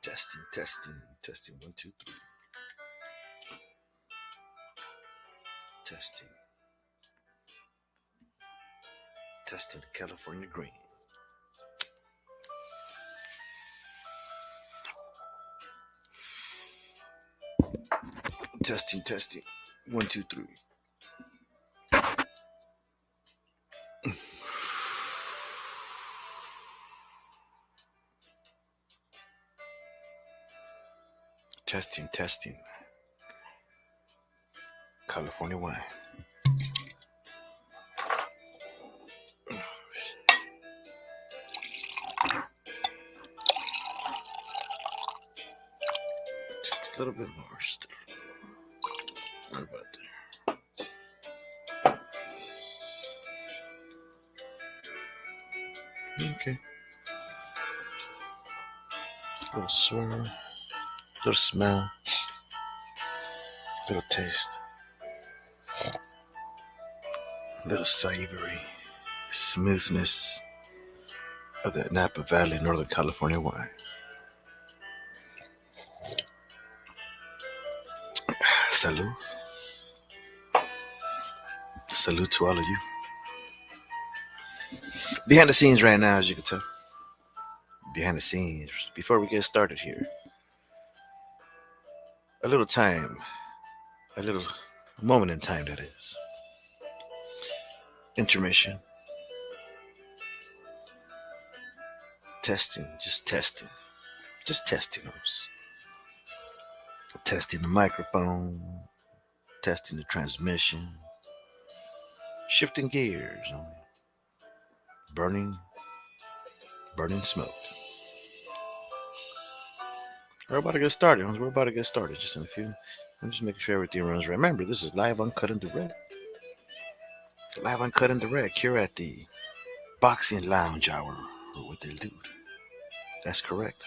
Testing, testing, testing. 1, 2, 3. Testing, testing the California green. Testing, testing. 1, 2, 3. Testing, testing. California wine. Just a little bit more. What about there? Okay. A little swirl. A little smell. A little taste. A little savory smoothness of that Napa Valley, Northern California wine. Salute. Salute to all of you. Behind the scenes right now, as you can tell. Behind the scenes. Before we get started here. A little time. A little moment in time, that is. Intermission. Testing. Just testing. Just testing those. Testing the microphone. Testing the transmission. Shifting gears. Burning smoke. We're about to get started. We're about to get started just in a few. I'm just making sure everything runs right. Remember, this is live, uncut, and direct. Live, uncut, and direct here at the Boxing Lounge Hour with the dude. That's correct.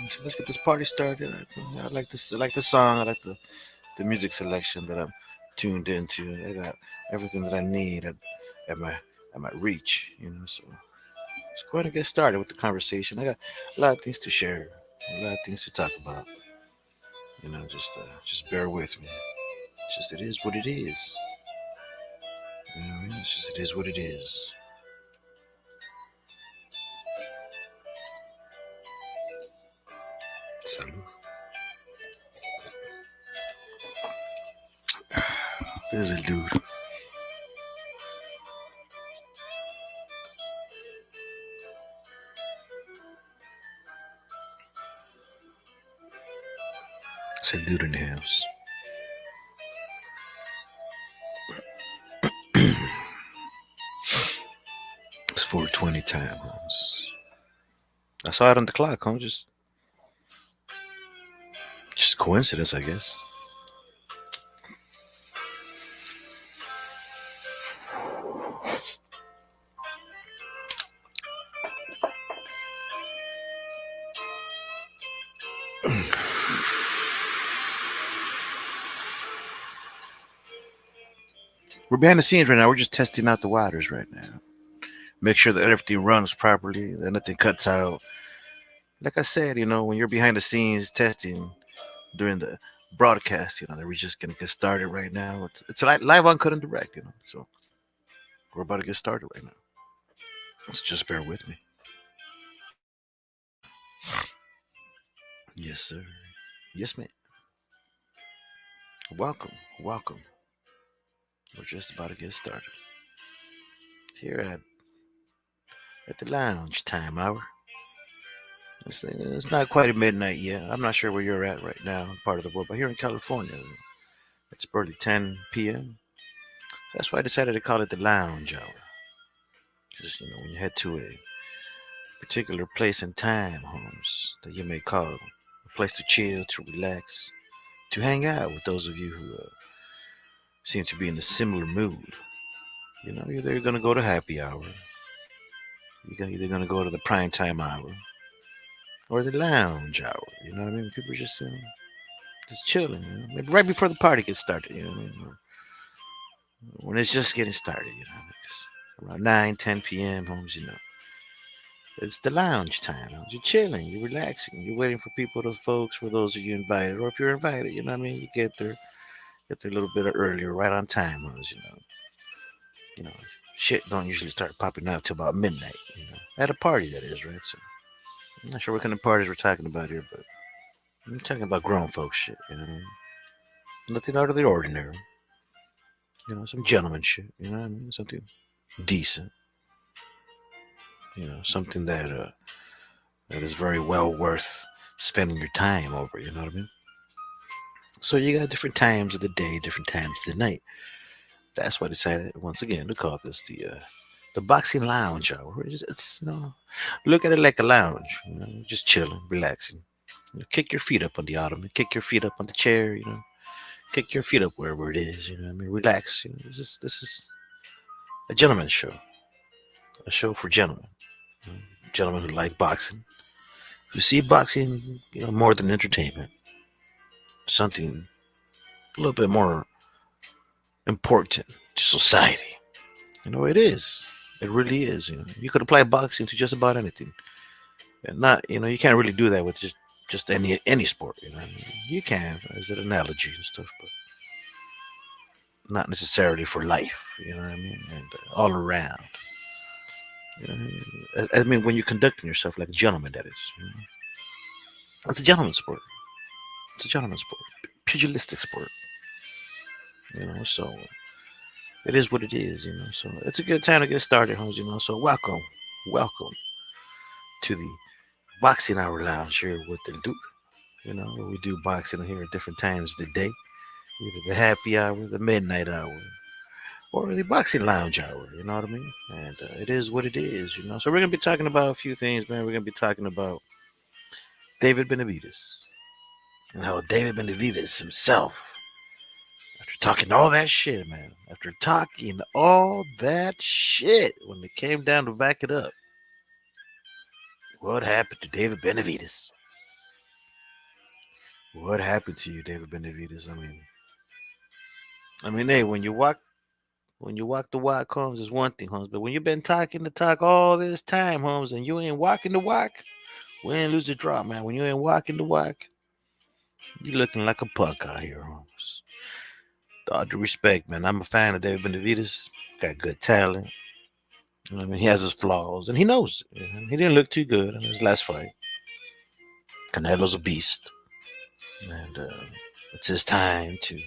So let's get this party started. I like this. I like the song. I like the music selection that I'm tuned into. I got everything that I need at my reach. So let's go ahead and get started with the conversation. I got a lot of things to share, a lot of things to talk about. Just bear with me. It is what it is. It is what it is. Salud. There's a dude. There's a dude in the house. It's 4:20 time, homes. I saw it on the clock, huh? Just coincidence, I guess. We're behind the scenes right now. We're just testing out the waters right now. Make sure that everything runs properly, that nothing cuts out. Like I said, when you're behind the scenes testing during the broadcast, that we're just going to get started right now. It's live, uncut, and direct, So we're about to get started right now. So just bear with me. Yes, sir. Yes, ma'am. Welcome. We're just about to get started. Here at the lounge time hour. It's not quite at midnight yet. I'm not sure where you're at right now, part of the world, but here in California, it's barely 10 p.m. That's why I decided to call it the lounge hour. Because, when you head to a particular place and time, homes, that you may call a place to chill, to relax, to hang out with those of you who seem to be in a similar mood. You're either going to go to happy hour, you're either going to go to the prime time hour, or the lounge hour. You know what I mean? People are just chilling. Maybe right before the party gets started. You know what I mean? Or when it's just getting started. Around 9, 10 p.m. homes. It's the lounge time. You're chilling, you're relaxing, you're waiting for people, those folks, for those of you invited, or if you're invited, you know what I mean. You get there a little bit earlier, right on time, you know, shit don't usually start popping out till about midnight. At a party that is, right? So I'm not sure what kind of parties we're talking about here, but I'm talking about grown folks shit. You know what I mean? Nothing out of the ordinary. Some gentleman shit. You know what I mean? Something decent. Something that is very well worth spending your time over. You know what I mean? So you got different times of the day, different times of the night. That's why I decided once again to call this the boxing lounge hour. It's look at it like a lounge. Just chilling, relaxing. Kick your feet up on the ottoman, kick your feet up on the chair. Kick your feet up wherever it is. You know what I mean? Relax. This is a gentleman's show, a show for gentlemen, you know, gentlemen who like boxing, who see boxing, more than entertainment, something a little bit more important to society. It is. It really is. You could apply boxing to just about anything, and not, you can't really do that with just any sport. I mean? You can as an analogy and stuff, but not necessarily for life. You know what I mean? And all around. I mean, when you're conducting yourself like a gentleman, that is. It's a gentleman's sport. It's a gentleman's sport, pugilistic sport. So it is what it is. So it's a good time to get started, homes. So welcome to the boxing hour lounge here with the Duke. Where we do boxing here at different times of the day, either the happy hour, the midnight hour, or the boxing lounge hour. You know what I mean? And it is what it is. So we're gonna be talking about a few things, man. We're gonna be talking about David Benavidez and how David Benavidez himself, after talking all that shit, man, after talking all that shit, when it came down to back it up, what happened to David Benavidez? What happened to you, David Benavidez? Hey, when you walk the walk, Holmes, is one thing, Holmes. But when you've been talking the talk all this time, Holmes, and you ain't walking the walk, we ain't lose a drop, man. When you ain't walking the walk, you looking like a punk out here, Holmes. With all due respect, man, I'm a fan of David Benavidez. Got good talent. He has his flaws, and he knows it. He didn't look too good in his last fight. Canelo's a beast, and it's his time to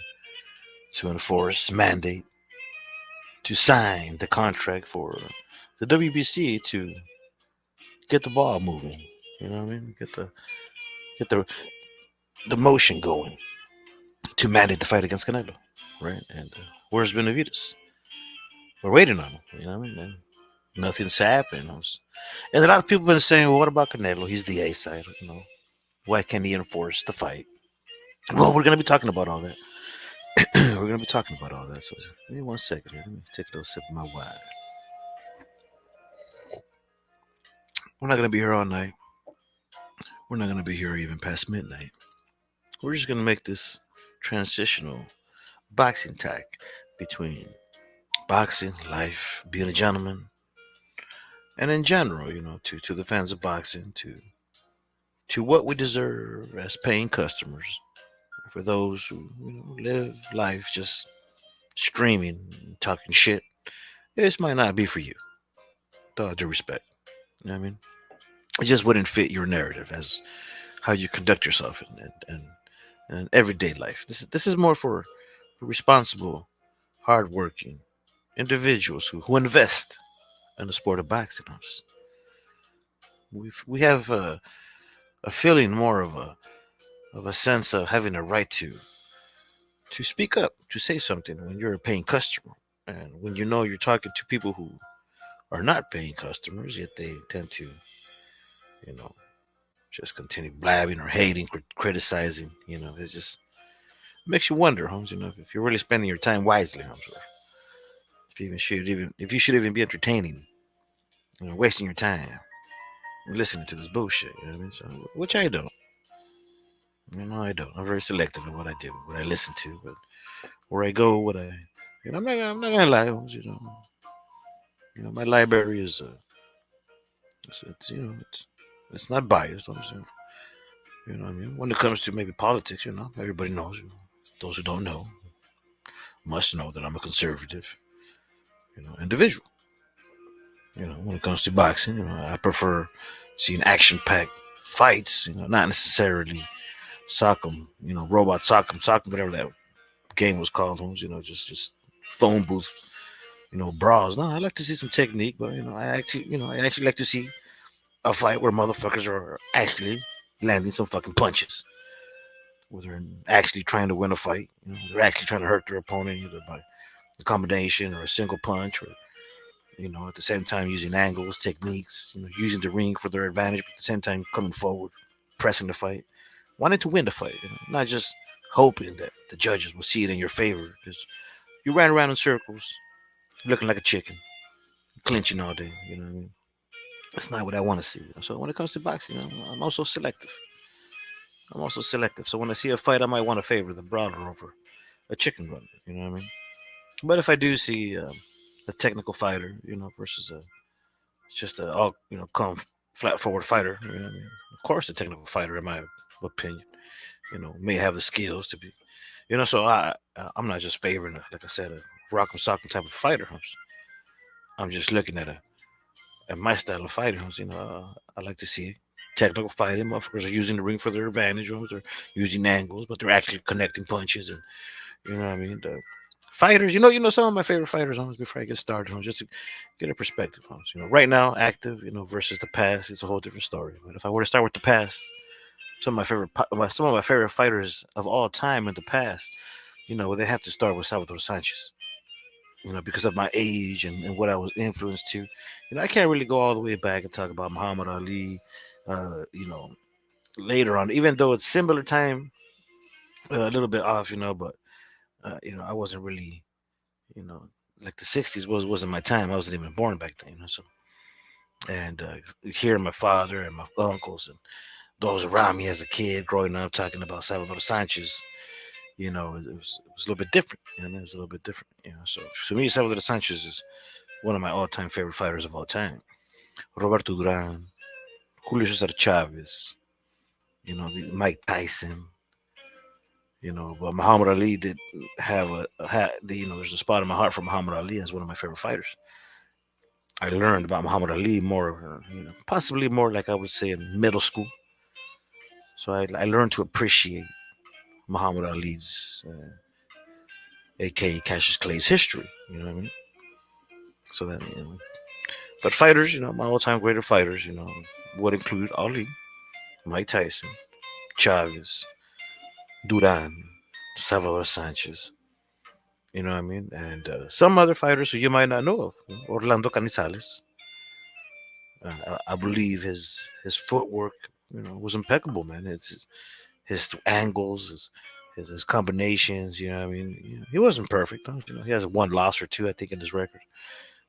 enforce mandate, to sign the contract for the WBC to get the ball moving. You know what I mean? Get the motion going to mandate the fight against Canelo, right? And where's Benavidez? We're waiting on him. You know what I mean? And nothing's happened. And a lot of people have been saying, well, what about Canelo? He's the A side. Why can't he enforce the fight? Well, we're going to be talking about all that. We're going to be talking about all that. So give me 1 second here. Let me take a little sip of my wine. We're not going to be here all night. We're not going to be here even past midnight. We're just going to make this transitional boxing talk between boxing, life, being a gentleman, and in general, to the fans of boxing, to what we deserve as paying customers, for those who live life just streaming, talking shit. This might not be for you. With all due respect, you know what I mean? It just wouldn't fit your narrative as how you conduct yourself in everyday life. This is more for responsible, hardworking individuals who invest in the sport of boxing. We have a feeling more of a sense of having a right to speak up, to say something when you're a paying customer, and when you're talking to people who are not paying customers, yet they tend to, you know, just continue blabbing or hating, criticizing. It just makes you wonder, Holmes. If you're really spending your time wisely, Holmes, or if you should even be entertaining, wasting your time listening to this bullshit. You know what I mean? So, which I don't. I don't. I'm very selective in what I do, what I listen to, but where I go, what I, I'm not gonna lie, Holmes. My library is It's it's not biased. I'm saying, you know what I mean? When it comes to maybe politics, everybody knows. Those who don't know must know that I'm a conservative, individual. When it comes to boxing, I prefer seeing action-packed fights. Not necessarily sock'em, robot sock'em, whatever that game was called. Just phone booth, brawls. No, I like to see some technique, but I actually like to see a fight where motherfuckers are actually landing some fucking punches. Where they're actually trying to win a fight. They're actually trying to hurt their opponent either by a combination or a single punch, or at the same time using angles, techniques, using the ring for their advantage, but at the same time coming forward, pressing the fight, wanting to win the fight, not just hoping that the judges will see it in your favor, because you ran around in circles looking like a chicken, clinching all day. You know what I mean? That's not what I want to see. So when it comes to boxing, I'm also selective. So when I see a fight, I might want to favor the brawler over a chicken run. You know what I mean? But if I do see a technical fighter, versus a just a all calm, flat forward fighter, what I mean? Of course, a technical fighter, in my opinion, may have the skills to be, So I'm not just favoring, like I said, a rock'em sock'em type of fighter. I'm just looking at my style of fighting. I like to see technical fighting. Motherfuckers are using the ring for their advantage. They're using angles, but they're actually connecting punches, and you know what I mean. The fighters, some of my favorite fighters. Before I get started, just to get a perspective. Right now, active, versus the past, it's a whole different story. But if I were to start with the past, some of my favorite fighters of all time in the past, they have to start with Salvador Sanchez. Because of my age and what I was influenced to. I can't really go all the way back and talk about Muhammad Ali. Uh, you know, Later on, even though it's similar time, a little bit off, but I wasn't really, you know, like the '60s wasn't my time. I wasn't even born back then. So and hearing my father and my uncles and those around me as a kid growing up talking about Salvador Sanchez, it was a little bit different. It was a little bit different. So to me, Salvador Sanchez is one of my all-time favorite fighters of all time. Roberto Duran, Julio Cesar Chavez, Mike Tyson, but Muhammad Ali did have there's a spot in my heart for Muhammad Ali as one of my favorite fighters. I learned about Muhammad Ali more, possibly more like I would say in middle school. So I learned to appreciate Muhammad Ali's, aka Cassius Clay's history. You know what I mean? So that, but fighters, my all-time greatest fighters, would include Ali, Mike Tyson, Chavez, Duran, Salvador Sanchez. You know what I mean? And some other fighters who you might not know of. Orlando Canizales. I believe his footwork, was impeccable, man. It's his angles, his combinations. You know what I mean? He wasn't perfect. Huh? He has one loss or two, I think, in his record,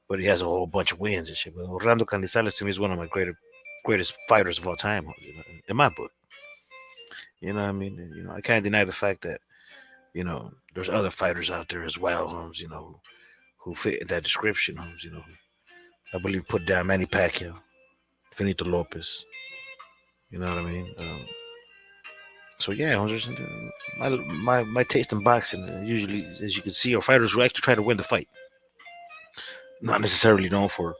but he has a whole bunch of wins and shit. But Orlando Canizales to me is one of my greatest fighters of all time, in my book. You know what I mean? And, I can't deny the fact that there's other fighters out there as well, who fit that description, I believe put down Manny Pacquiao, Finito Lopez. You know what I mean? So yeah, my taste in boxing, usually, as you can see, are fighters who actually try to win the fight, not necessarily known for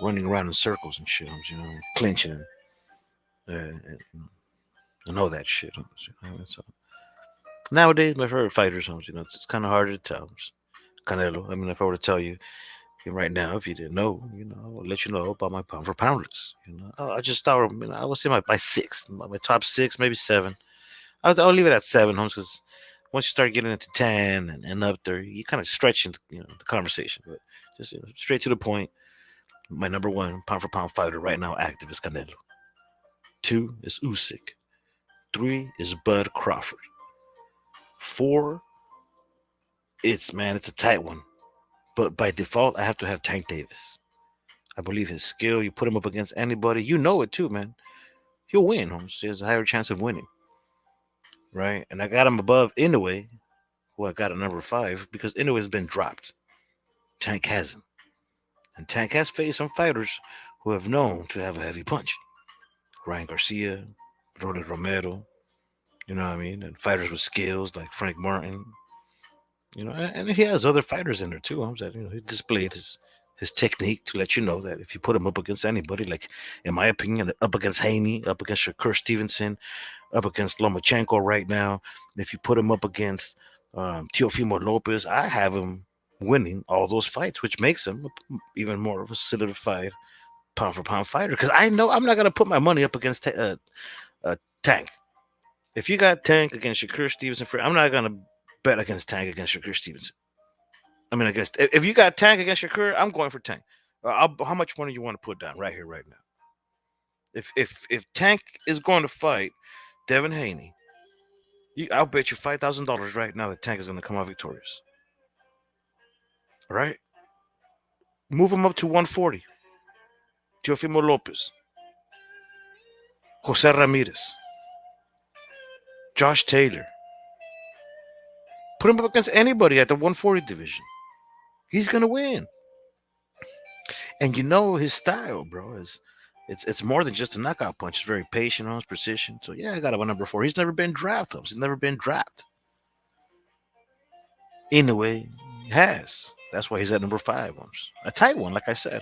running around in circles and shit, clinching and all that shit. So nowadays, my favorite fighters, it's kind of harder to tell. Canelo. I mean, if I were to tell you right now, if you didn't know, I'll let you know about my pound for pound list. I just start. I would say my six, my top six, maybe seven. I'll leave it at seven, homes, because once you start getting into 10 and up there, you kind of stretching, the conversation. But just straight to the point. My number one pound for pound fighter right now, active, is Canelo. Two is Usyk. Three is Bud Crawford. Four, it's a tight one. But by default, I have to have Tank Davis. I believe his skill. You put him up against anybody, you know it too, man. He'll win, Holmes. He has a higher chance of winning, right? And I got him above Inoue, who I got at number five, because Inoue's been dropped. Tank hasn't. And Tank has faced some fighters who have known to have a heavy punch. Ryan Garcia, Rolly Romero, you know what I mean? And fighters with skills like Frank Martin, and he has other fighters in there too. That he displayed his technique to let you know that if you put him up against anybody, like in my opinion, up against Haney, up against Shakur Stevenson, up against Lomachenko right now, if you put him up against Teofimo Lopez, I have him winning all those fights, which makes him even more of a solidified pound for pound fighter. Because I know I'm not gonna put my money up against Tank. If you got Tank against Shakur Stevenson, I'm not gonna bet against Tank against Shakur Stevenson. I mean, against if you got Tank against Shakur, I'm going for Tank. How much money you want to put down right here, right now? If Tank is going to fight Devin Haney, I'll bet you $5,000 right now that Tank is going to come out victorious. All right, move him up to 140. Teofimo Lopez, Jose Ramirez, Josh Taylor. Put him up against anybody at the 140 division. He's gonna win. And you know his style, bro, is it's more than just a knockout punch. It's very patient on his precision. So yeah, I got him at number 4. He's never been dropped. He's never been dropped. Anyway, has. That's why he's at number 5. A tight one, like I said.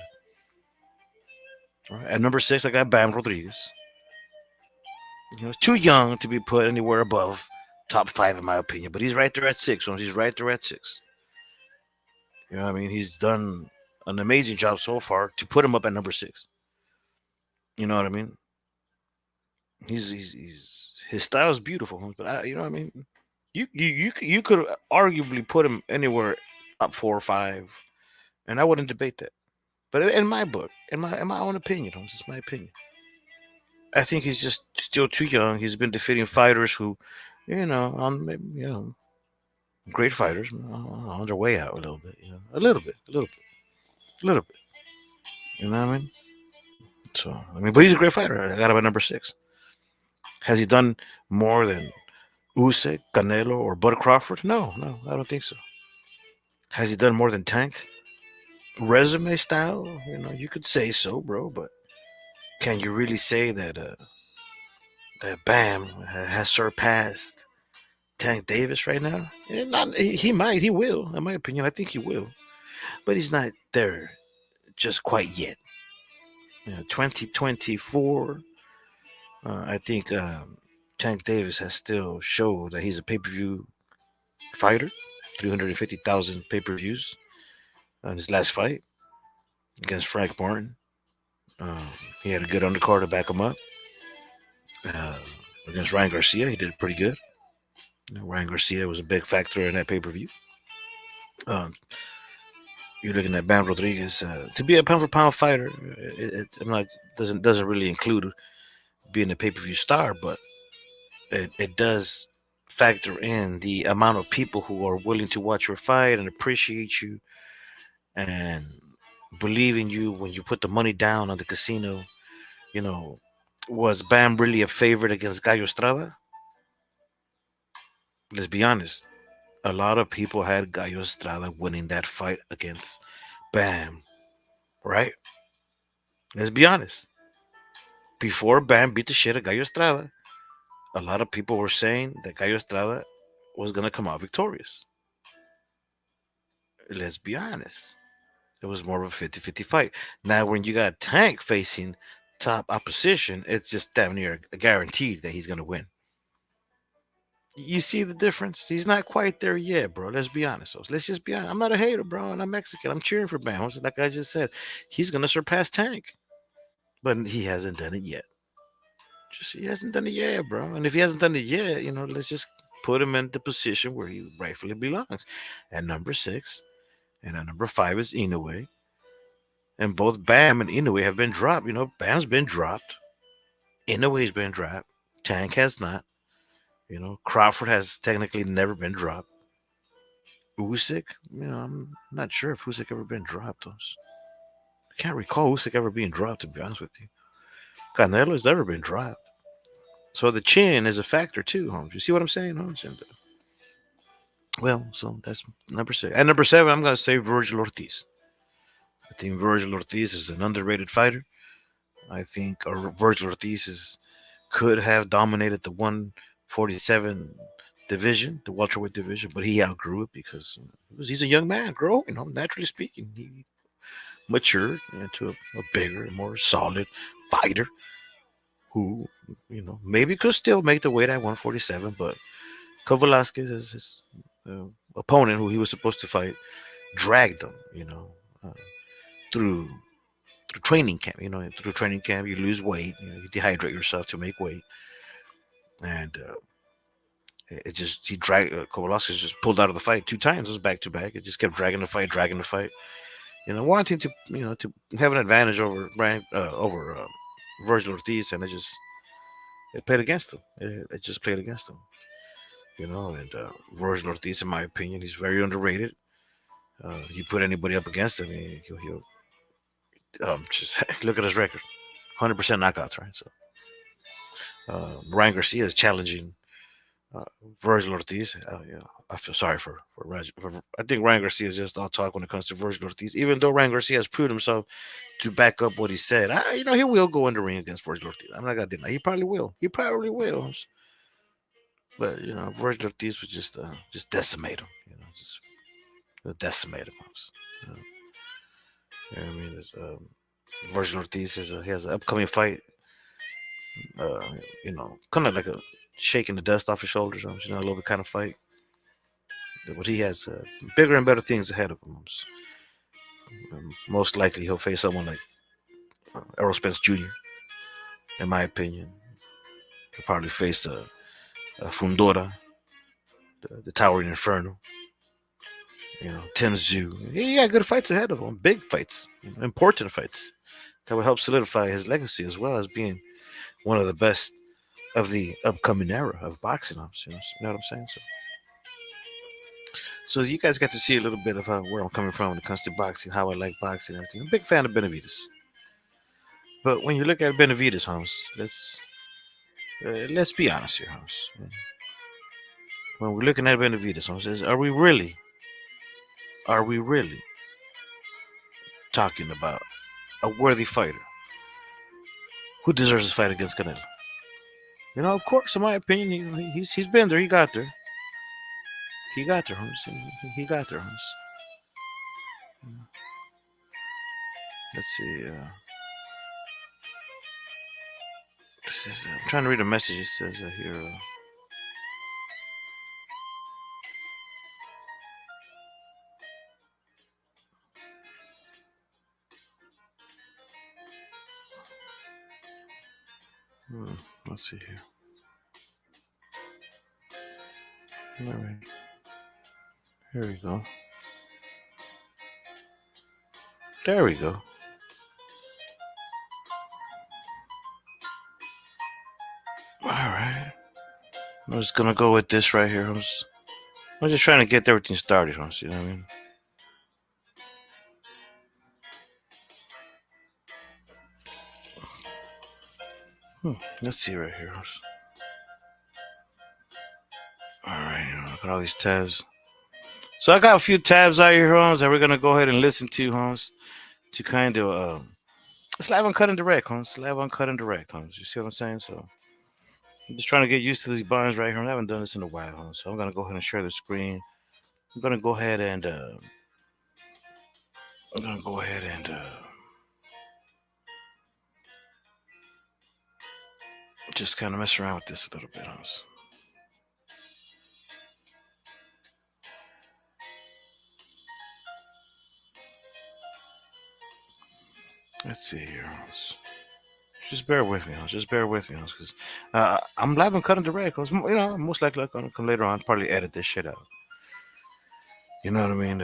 All right. At number 6, I got Bam Rodriguez. He's too young to be put anywhere above top 5 in my opinion, but he's right there at 6. He's right there at 6. You know what I mean? He's done an amazing job so far to put him up at number 6. You know what I mean? He's his style is beautiful, but you know what I mean. You could arguably put him anywhere top 4 or 5, and I wouldn't debate that. But in my book, in my own opinion, this is my opinion. I think he's just still too young. He's been defeating fighters who, great fighters on their way out a little bit, a little bit, a little bit, a little bit. You know what I mean? So but he's a great fighter. I got him at number 6. Has he done more than Usyk, Canelo, or Bud Crawford? No, I don't think so. Has he done more than Tank? Resume style, you could say so, bro. But can you really say that Bam has surpassed Tank Davis right now? He might, he will. In my opinion, I think he will. But he's not there just quite yet. 2024. I think Tank Davis has still showed that he's a pay-per-view fighter. 350,000 pay-per-views on his last fight against Frank Martin. He had a good undercard to back him up. Uh, Against Ryan Garcia, he did pretty good. Ryan Garcia was a big factor in that pay-per-view. You're looking at Bam Rodriguez to be a pound-for-pound fighter. Doesn't really include being a pay-per-view star, but it does factor in the amount of people who are willing to watch your fight and appreciate you and believe in you when you put the money down on the casino. Was Bam really a favorite against Gallo Estrada? Let's be honest. A lot of people had Gallo Estrada winning that fight against Bam, right? Let's be honest. Before Bam beat the shit out of Gallo Estrada, a lot of people were saying that Gallo Estrada was going to come out victorious. Let's be honest. It was more of a 50-50 fight. Now, when you got Tank facing top opposition, it's just damn near guaranteed that he's going to win. You see the difference? He's not quite there yet, bro. Let's be honest. Let's just be honest. I'm not a hater, bro, and I'm Mexican. I'm cheering for Bam. Like I just said, he's going to surpass Tank. But he hasn't done it yet. He hasn't done it yet, bro. And if he hasn't done it yet, let's just put him in the position where he rightfully belongs. At number 6. And at number 5 is Inoue. And both Bam and Inoue have been dropped. Bam's been dropped. Inoue's been dropped. Tank has not. Crawford has technically never been dropped. Usyk, I'm not sure if Usyk ever been dropped. I can't recall Usyk ever being dropped, to be honest with you. Canelo has never been dropped. So the chin is a factor too, Holmes. You see what I'm saying, Holmes? Well, so that's number 6. At number 7, I'm going to say Virgil Ortiz. I think Virgil Ortiz is an underrated fighter. I think Virgil could have dominated the 147 division, the welterweight division, but he outgrew it because he's a young man, growing. Naturally speaking, he matured into a bigger, more solid fighter who, maybe could still make the weight at 147, but Velasquez, as his opponent, who he was supposed to fight, dragged him, uh, through training camp. Through training camp, you lose weight, you dehydrate yourself to make weight, and it just he dragged Velasquez just pulled out of the fight 2 times. It was back to back. It just kept dragging the fight, wanting to to have an advantage over Virgil Ortiz, and it played against him. It just played against him. And Virgil Ortiz, in my opinion, he's very underrated. You put anybody up against him, he'll just look at his record, 100% knockouts, right? So Ryan Garcia is challenging Virgil Ortiz. Yeah, I feel sorry for Raj. I think Ryan Garcia is just all talk when it comes to Virgil Ortiz. Even though Ryan Garcia has proved himself to back up what he said, he will go in the ring against Virgil Ortiz. I'm not gonna deny. He probably will. He probably will. But Virgil Ortiz was just decimate him. Just decimate him. I mean, Virgil Ortiz he has an upcoming fight. Kind of like a shaking the dust off his shoulders. A little bit kind of fight. But he has bigger and better things ahead of him. Most likely, he'll face someone like Errol Spence Jr. In my opinion, he'll probably face Fundora, the Towering Inferno. Tim Tszyu. He got good fights ahead of him, big fights, important fights that will help solidify his legacy as well as being one of the best of the upcoming era of boxing. You know what I'm saying? So you guys got to see a little bit of where I'm coming from when it comes to boxing, how I like boxing, and everything. I'm a big fan of Benavidez. But when you look at Benavidez, Holmes, let's be honest here, Holmes. When we're looking at Benavidez, Holmes, are we really talking about a worthy fighter who deserves to fight against Canelo? Of course, in my opinion, he's been there. He got there. He got there, Holmes. He got there, Holmes. Let's see. I'm trying to read a message. It says here. Let's see here. All right. Here we go. There we go. All right. I'm just gonna go with this right here. I'm just trying to get everything started. You know what I mean? Let's see right here. All right. Look at all these tabs. So I got a few tabs out here, Holmes, that we're gonna go ahead and listen to, Holmes, to kind of it's live uncut and direct, Holmes. Live uncut and direct, Holmes. You see what I'm saying? So I'm just trying to get used to these buttons right here. I haven't done this in a while, Holmes. So I'm gonna go ahead and share the screen. I'm gonna go ahead and just kind of mess around with this a little bit, Holmes. Let's see here, Holmes. Just bear with me, Holmes. Just bear with me, Holmes, because I'm live and cutting direct. Cause most likely I'm gonna come later on, probably edit this shit out. You know what I mean?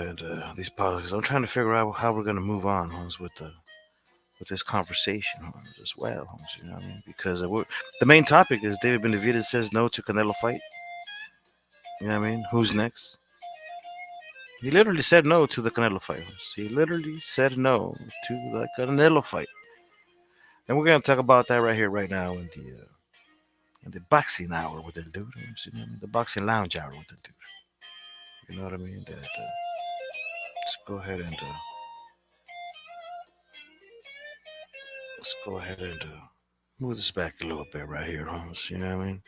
These politics. I'm trying to figure out how we're gonna move on, Holmes, with this conversation, Holmes, as well, Holmes. You know what I mean? Because the main topic is David Benavidez says no to Canelo fight. You know what I mean? Who's next? He literally said no to the Canelo fight. Holmes. He literally said no to the Canelo fight. And we're gonna talk about that right here, right now, in the boxing hour with the dude. You know, the boxing lounge hour with the dude. You know what I mean? Let's go ahead and Let's go ahead and move this back a little bit right here, Holmes. You know what I mean?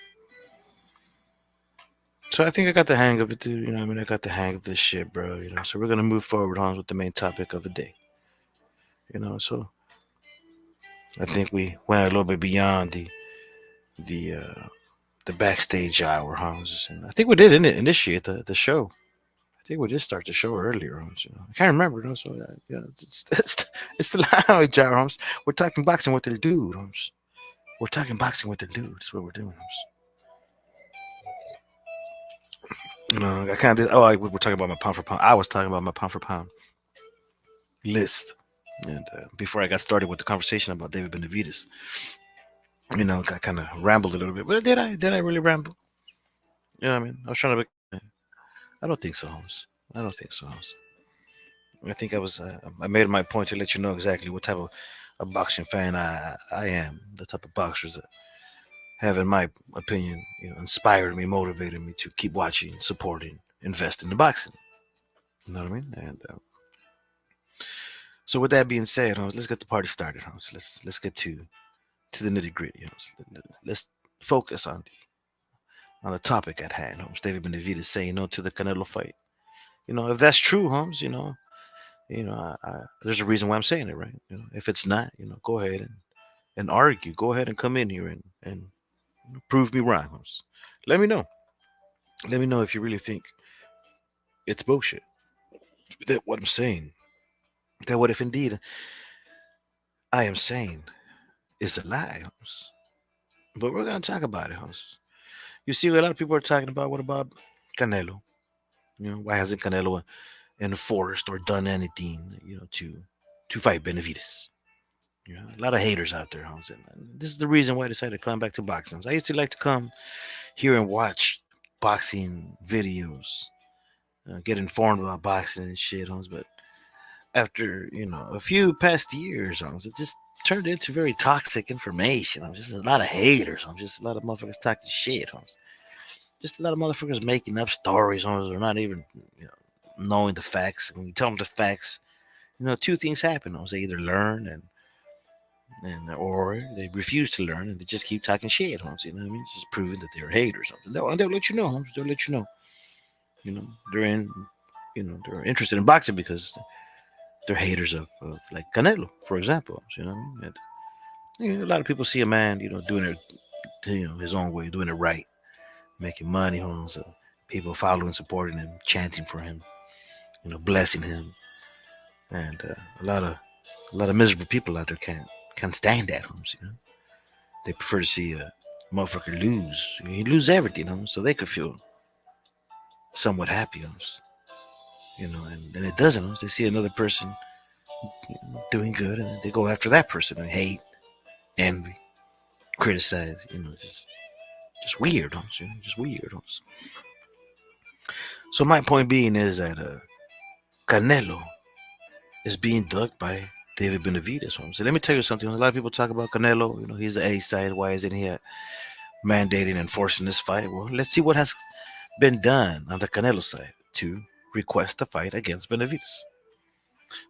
So I think I got the hang of it, dude. You know what I mean? I got the hang of this shit, bro. You know, so we're gonna move forward, Holmes, with the main topic of the day. You know, so I think we went a little bit beyond the the backstage hour, Holmes, and I think we did initiate the show. I think we did start the show earlier, Holmes. You know, I can't remember. You know, so yeah, it's the lounge hour, Holmes. We're talking boxing with the dude, Holmes. We're talking boxing with the dude. That's what we're doing, Holmes. You know, I kind of we were talking about my pound for pound. I was talking about my pound for pound list, and before I got started with the conversation about David Benavidez, you know, I kind of rambled a little bit. But did I? Did I really ramble? You know what I mean? I was trying to. I don't think so, Holmes. I don't think so, Holmes. I think I was. I made my point to let you know exactly what type of a boxing fan I am. The type of boxers that have, in my opinion, you know, inspired me, motivated me to keep watching, supporting, investing in boxing. You know what I mean? And so, with that being said, Holmes, let's get the party started, Holmes. Let's get to the nitty gritty, Holmes. Let's focus on the topic at hand, Holmes. David Benavidez saying no to the Canelo fight. You know, if that's true, Holmes, there's a reason why I'm saying it, right? You know, if it's not, you know, go ahead and argue. Go ahead and come in here and prove me wrong, Holmes. Let me know. Let me know if you really think it's bullshit. That what I'm saying. That what if indeed I am saying is a lie, Holmes. But we're gonna talk about it, Holmes. You see, a lot of people are talking about what about Canelo? You know, why hasn't Canelo enforced or done anything, you know, to fight Benavidez? You know, a lot of haters out there, Holmes. And this is the reason why I decided to come back to boxing. I used to like to come here and watch boxing videos, get informed about boxing and shit, Holmes. But after, you know, a few past years, Holmes, it just turned into very toxic information. I'm just a lot of haters. I'm just a lot of motherfuckers talking shit, Holmes. Just a lot of motherfuckers making up stories, Holmes. They're not even, you know, knowing the facts. When you tell them the facts, you know, two things happen. Holmes. They either learn and or they refuse to learn and they just keep talking shit, Holmes. You know what I mean? Just proving that they're haters. They'll let you know, Holmes. They'll let you know. You know, they're in. You know, they're interested in boxing because they're haters of like Canelo, for example. You know, and you know, a lot of people see a man, you know, doing it, you know, his own way, doing it right, making money, Holmes. So people following, supporting him, chanting for him, you know, blessing him, and a lot of miserable people out there can't stand that, Holmes. You know, they prefer to see a motherfucker lose. He lose everything, Holmes, so they could feel somewhat happy, Holmes. You know, and it doesn't, Holmes. They see another person, you know, doing good, and they go after that person and hate, envy, criticize. You know, just weird, Holmes. You know, just weird, Holmes. So my point being is that Canelo is being dug by David Benavidez. Holmes. So let me tell you something. A lot of people talk about Canelo. You know, he's the A side. Why isn't he mandating and forcing this fight? Well, let's see what has been done on the Canelo side to request a fight against Benavidez.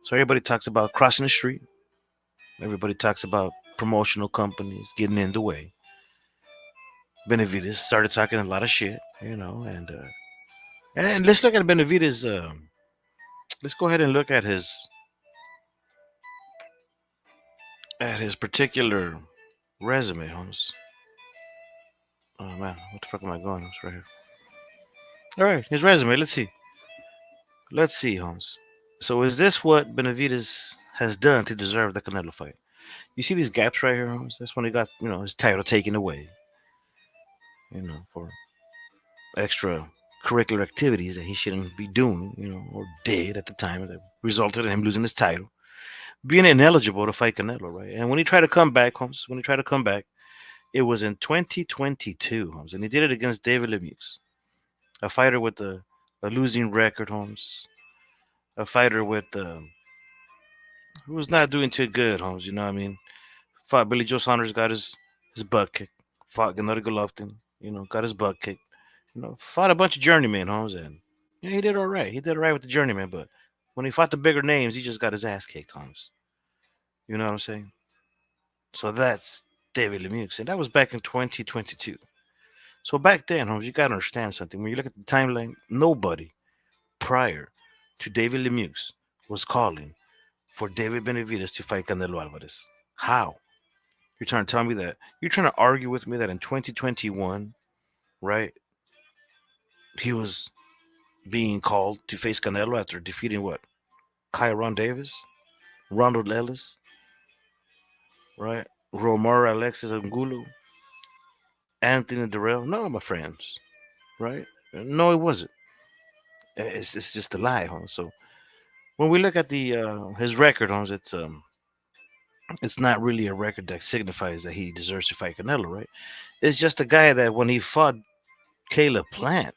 So everybody talks about crossing the street. Everybody talks about promotional companies getting in the way. Benavidez started talking a lot of shit, you know, and let's look at Benavidez. Let's go ahead and look at his particular resume, Holmes. Oh man, what the fuck am I going? It's right here. All right, his resume. Let's see. Let's see, Holmes. So is this what Benavidez has done to deserve the Canelo fight? You see these gaps right here, Holmes? That's when he got, you know, his title taken away, you know, for extra curricular activities that he shouldn't be doing, you know, or did at the time that resulted in him losing his title, being ineligible to fight Canelo, right? And when he tried to come back, Holmes, when he tried to come back, it was in 2022, Holmes, and he did it against David Lemieux, a fighter with a losing record, Holmes, a fighter with who was not doing too good, Holmes. You know what I mean? Fought Billy Joe Saunders, got his butt kicked. Fought Gennady Golovkin, you know, got his butt kicked. You know, fought a bunch of journeymen, Holmes, and yeah, he did all right. He did all right with the journeyman, but when he fought the bigger names, he just got his ass kicked, Holmes. You know what I'm saying? So that's David Lemieux, and that was back in 2022. So back then, Holmes, you gotta understand something. When you look at the timeline, nobody prior to David Lemieux was calling for David Benavidez to fight Canelo Alvarez. How? You're trying to tell me that? You're trying to argue with me that in 2021, right, he was being called to face Canelo after defeating what? Kyron Davis, Ronald Ellis, right? Romero Alexis Angulu, Anthony Durrell. No, my friends, right? No, it wasn't. It's just a lie, huh? So when we look at the his record, huh, it's not really a record that signifies that he deserves to fight Canelo, right? It's just a guy that when he fought Caleb Plant,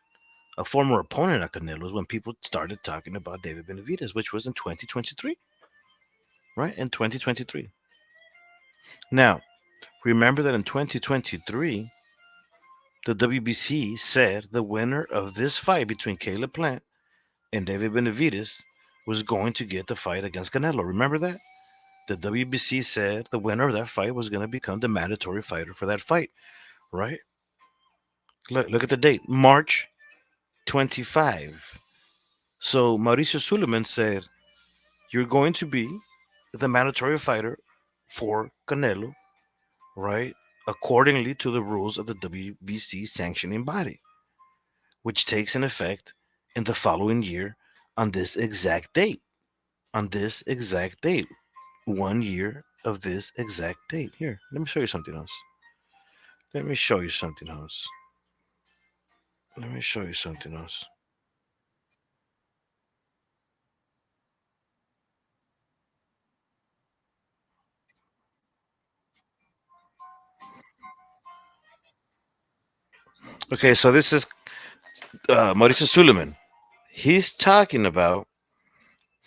a former opponent of Canelo's, when people started talking about David Benavidez, which was in 2023, right? In 2023. Now, remember that in 2023, the WBC said the winner of this fight between Caleb Plant and David Benavidez was going to get the fight against Canelo. Remember that? The WBC said the winner of that fight was going to become the mandatory fighter for that fight, right? Look at the date, March 25. So Mauricio Suleiman said, you're going to be the mandatory fighter for Canelo, right? Accordingly to the rules of the WBC sanctioning body, which takes in effect in the following year on this exact date. On this exact date. 1 year of this exact date. Here, let me show you something else. Let me show you something else. Let me show you something else. Okay, so this is Mauricio Suleiman. He's talking about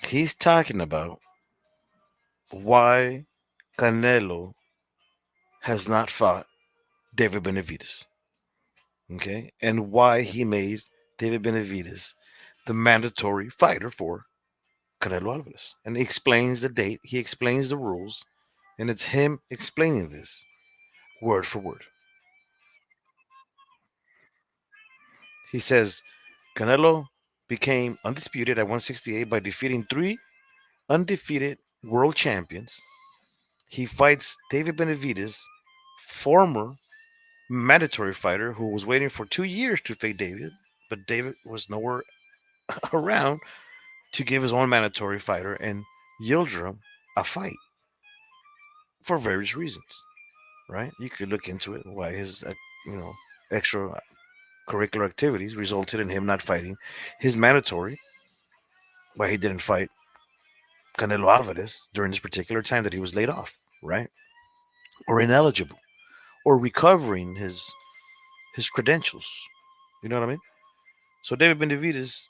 he's talking about why Canelo has not fought David Benavidez. Okay, and why he made David Benavidez the mandatory fighter for Canelo Alvarez. And he explains the date, he explains the rules, and it's him explaining this word for word. He says Canelo became undisputed at 168 by defeating three undefeated world champions. He fights David Benavidez, former mandatory fighter who was waiting for 2 years to fight David, but David was nowhere around to give his own mandatory fighter and Yildirim a fight for various reasons. Right? You could look into it why his you know extra curricular activities resulted in him not fighting his mandatory. Why he didn't fight Canelo Alvarez during this particular time that he was laid off, right? Or ineligible, or recovering his credentials. You know what I mean? So David Benavidez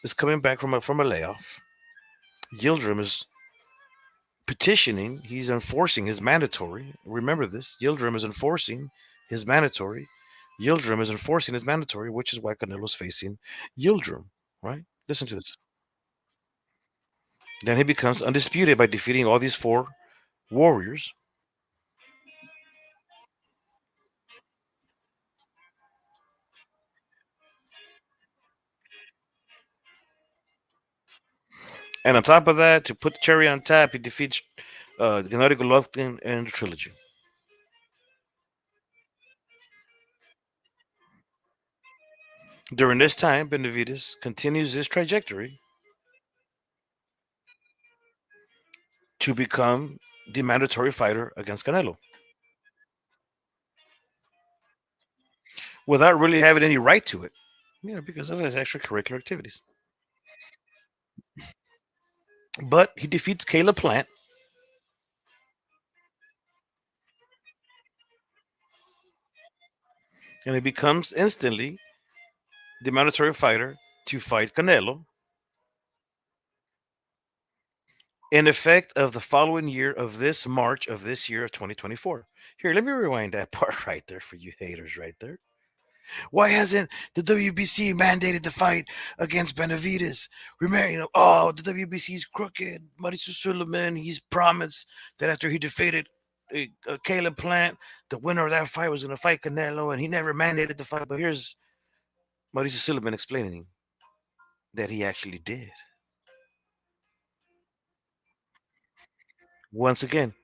is coming back from a layoff. Yildirim is petitioning. He's enforcing his mandatory. Remember this. Yildirim is enforcing his mandatory. Yildirim is enforcing his mandatory, which is why Canelo's facing Yildirim. Right? Listen to this. Then he becomes undisputed by defeating all these four warriors. And on top of that, to put the cherry on top, he defeats Gennady Golovkin and the trilogy. During this time, Benavidez continues his trajectory to become the mandatory fighter against Canelo without really having any right to it. Because of his extracurricular activities. But he defeats Caleb Plant and he becomes instantly the mandatory fighter to fight Canelo in effect of the following year of this March of this year of 2024. Here, let me rewind that part right there for you haters right there. Why hasn't the WBC mandated the fight against Benavidez? Remember, oh, the WBC is crooked. Mauricio Suleiman, he's promised that after he defeated Caleb Plant, the winner of that fight, was going to fight Canelo, and he never mandated the fight. But here's Mauricio Silliman explaining that he actually did. Once again,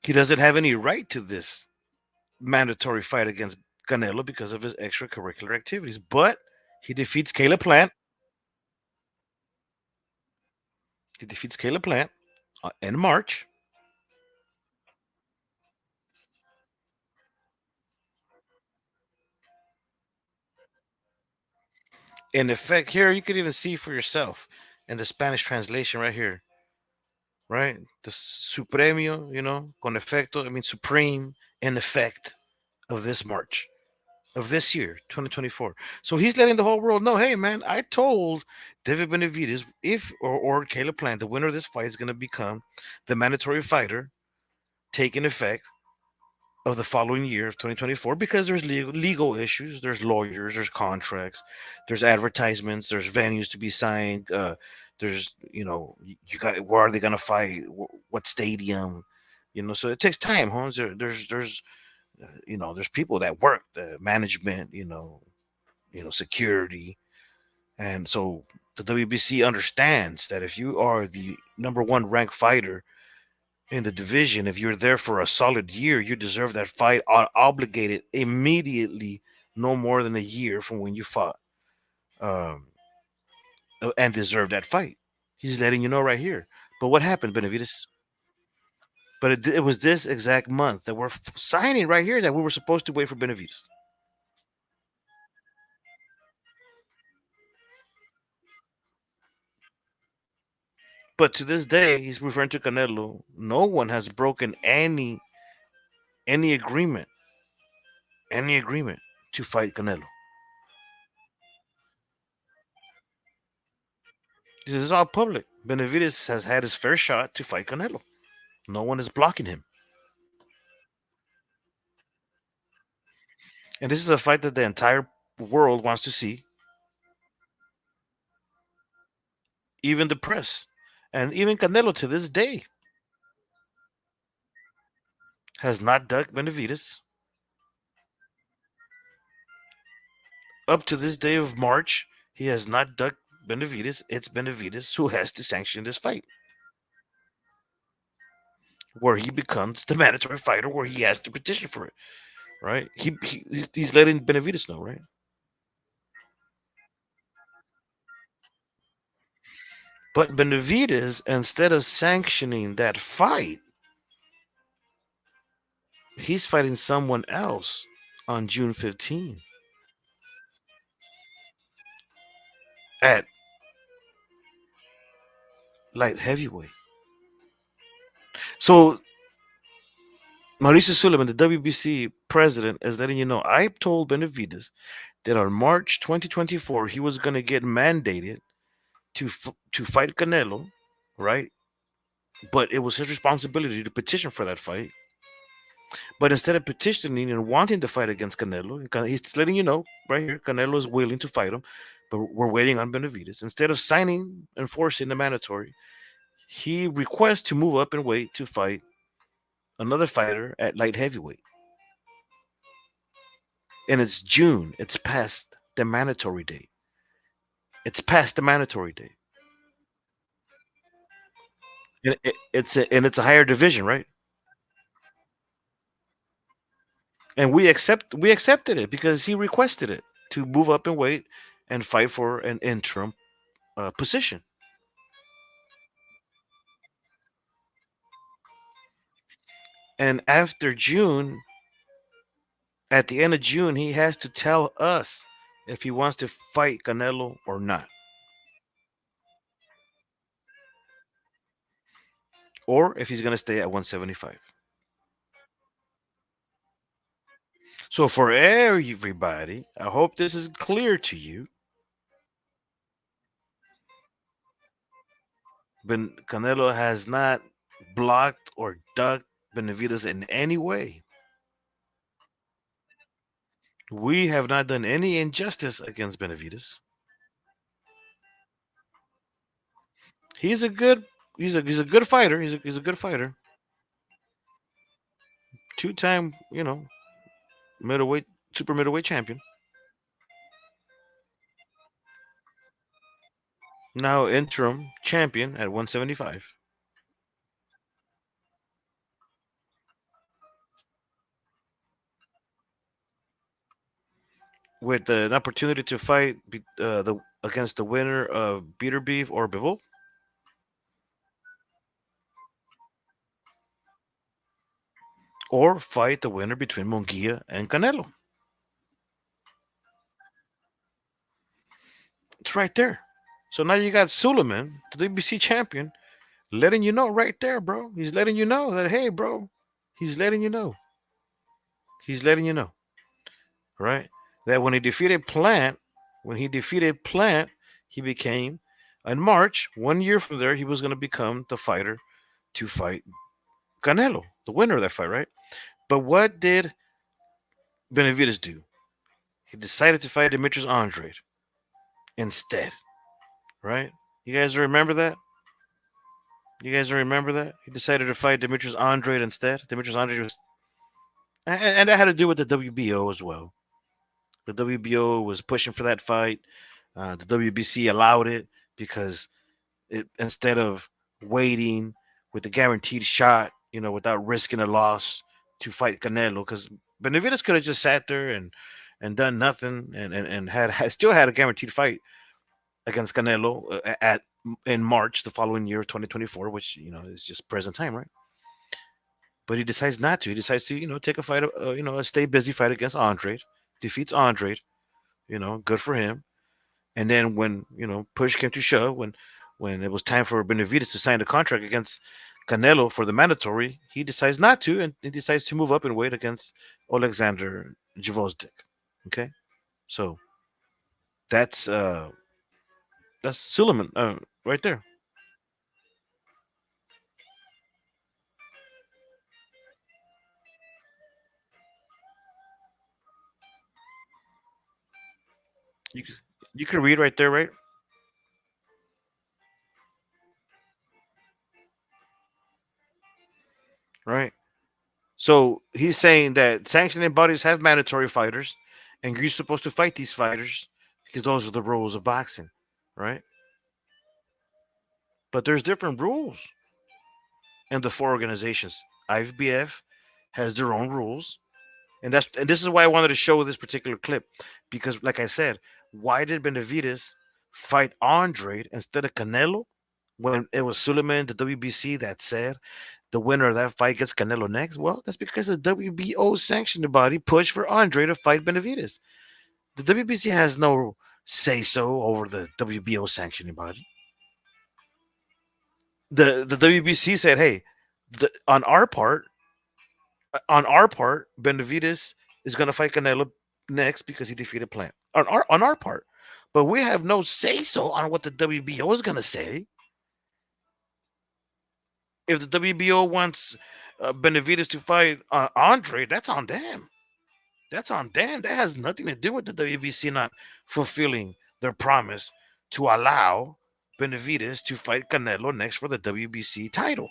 he doesn't have any right to this mandatory fight against Canelo because of his extracurricular activities. But he defeats Caleb Plant. He defeats Caleb Plant in March. In effect, here you could even see for yourself in the Spanish translation right here, right? The Supremio, con efecto, I mean supreme in effect of this March of this year, 2024. So he's letting the whole world know, hey man, I told David Benavidez if or Caleb Plant, the winner of this fight is going to become the mandatory fighter, taking effect of the following year of 2024, because there's legal issues, there's lawyers, there's contracts, there's advertisements, there's venues to be signed, there's you got, where are they going to fight, what stadium, so it takes time, Holmes. There's there's people that work, the management, security, and so the WBC understands that if you are the number one ranked fighter in the division, if you're there for a solid year, you deserve that fight, obligated immediately, no more than a year from when you fought, um, and deserve that fight. He's letting you know right here. But what happened, Benavides? But it was this exact month that we're signing right here that we were supposed to wait for Benavides. But to this day, he's referring to Canelo. No one has broken any agreement, any agreement to fight Canelo. This is all public. Benavides has had his fair shot to fight Canelo. No one is blocking him. And this is a fight that the entire world wants to see, even the press. And even Canelo to this day has not ducked Benavides. Up to this day of March, he has not ducked Benavides. It's Benavides who has to sanction this fight, where he becomes the mandatory fighter, where he has to petition for it, right? He's letting Benavides know, right? But Benavides, instead of sanctioning that fight, he's fighting someone else on June 15 at light heavyweight. So Mauricio Suleiman, the WBC president, is letting you know, I told Benavides that on March 2024 he was going to get mandated to fight Canelo, right? But it was his responsibility to petition for that fight. But instead of petitioning and wanting to fight against Canelo, he's letting you know right here, Canelo is willing to fight him, but we're waiting on Benavides. Instead of signing and forcing the mandatory, he requests to move up and weight to fight another fighter at light heavyweight. And it's June. It's past the mandatory date. It's past the mandatory date. And it's a higher division, right? And we accepted it because he requested it to move up and weight and fight for an interim position. And after June, at the end of June, he has to tell us if he wants to fight Canelo or not, or if he's going to stay at 175. So for everybody, I hope this is clear to you. Canelo has not blocked or ducked Benavides in any way. We have not done any injustice against Benavides. He's a good he's a good fighter. He's a good fighter. Two-time, middleweight, super middleweight champion. Now interim champion at 175 with an opportunity to fight the against the winner of Beater Beef or Bivol, or fight the winner between Munguia and Canelo. It's right there. So now you got Suleiman, the WBC champion, letting you know right there, bro. He's letting you know that, hey, bro, he's letting you know. He's letting you know, right? That when he defeated Plant, he became, in March, 1 year from there, he was going to become the fighter to fight Canelo, the winner of that fight, right? But what did Benavidez do? He decided to fight Demetrius Andrade instead, right? You guys remember that? You guys remember that? He decided to fight Demetrius Andrade instead. Demetrius Andrade was, and that had to do with the WBO as well. The WBO was pushing for that fight. The WBC allowed it because instead of waiting with the guaranteed shot, without risking a loss to fight Canelo, because Benavidez could have just sat there and done nothing and had still had a guaranteed fight against Canelo at in March the following year, 2024, which is just present time, right? But he decides not to. He decides to take a fight, a stay busy fight against Andrade, defeats Andrade. Good for him. And then when push came to shove, when it was time for Benavidez to sign the contract against Canelo for the mandatory, he decides not to, and he decides to move up in weight against Alexander Javozdik. Okay, so that's uh that's Suleiman right there. You can, you can read right there, right? Right. So he's saying that sanctioning bodies have mandatory fighters, and you're supposed to fight these fighters because those are the rules of boxing, right? But there's different rules in the four organizations. IFBF has their own rules, and this is why I wanted to show this particular clip because, like I said, why did Benavidez fight Andre instead of Canelo when it was Suleiman, the WBC, that said the winner of that fight gets Canelo next? Well, that's because the WBO sanctioned body pushed for Andre to fight Benavidez. The WBC has no say so over the WBO sanctioning body. The WBC said, "Hey, on our part, Benavidez is going to fight Canelo next because he defeated Plant on our part, but we have no say so on what the WBO is going to say. If the WBO wants Benavidez to fight Andre, that's on them. That's on them. That has nothing to do with the WBC not fulfilling their promise to allow Benavidez to fight Canelo next for the WBC title."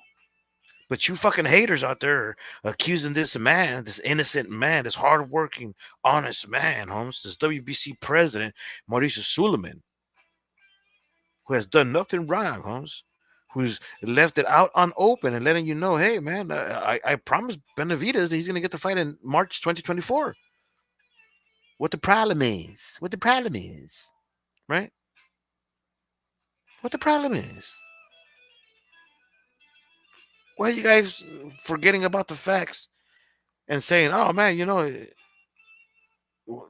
But you fucking haters out there are accusing this man, this innocent man, this hardworking, honest man, Holmes, this WBC president, Mauricio Suleiman, who has done nothing wrong, Holmes, who's left it out unopen and letting you know, hey, man, I promised Benavidez he's going to get the fight in March 2024. What the problem is, right? What the problem is. Why are you guys forgetting about the facts and saying, oh, man,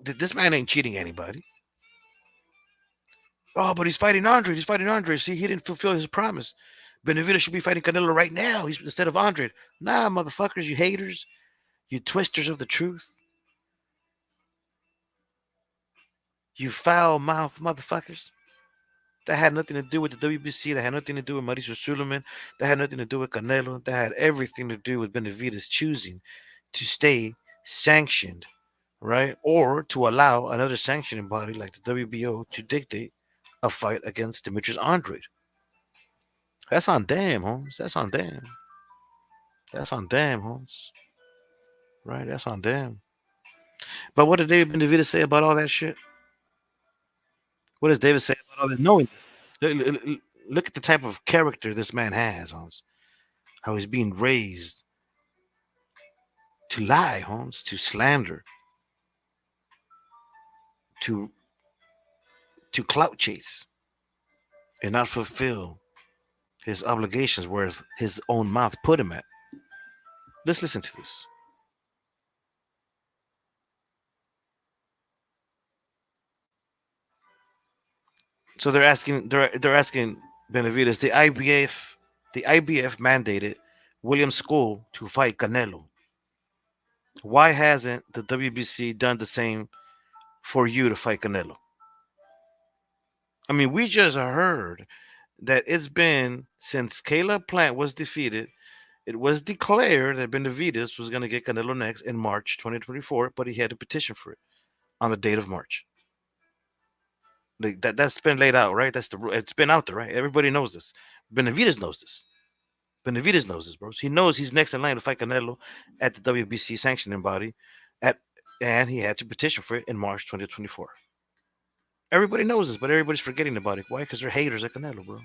this man ain't cheating anybody. Oh, but he's fighting Andre. He's fighting Andre. See, he didn't fulfill his promise. Benavidez should be fighting Canelo right now. He's instead of Andre. Nah, motherfuckers, you haters, you twisters of the truth, you foul mouth motherfuckers. That had nothing to do with the WBC. That had nothing to do with Mauricio Suleiman. That had nothing to do with Canelo. That had everything to do with Benavidez choosing to stay sanctioned, right? Or to allow another sanctioning body like the WBO to dictate a fight against Demetrius Andrade. That's on damn, Holmes. That's on damn. That's on damn, Holmes. right? That's on them. But what did David Benavidez say about all that shit? What does David say about all that knowing this? Look at the type of character this man has, Holmes. How he's being raised to lie, Holmes, to slander, to clout chase, and not fulfill his obligations where his own mouth put him at. Let's listen to this. So they're asking Benavidez, the IBF mandated William School to fight Canelo. Why hasn't the WBC done the same for you to fight Canelo? I mean, we just heard that it's been since Caleb Plant was defeated. It was declared that Benavidez was going to get Canelo next in March 2024, but he had to petition for it on the date of March. Like that's been laid out, right? It's been out there, right? Everybody knows this. Benavidez knows this. Benavidez knows this, bro. He knows he's next in line to fight Canelo at the WBC sanctioning body, at and he had to petition for it in March 2024. Everybody knows this, but everybody's forgetting about it. Why? Because they're haters at Canelo, bro.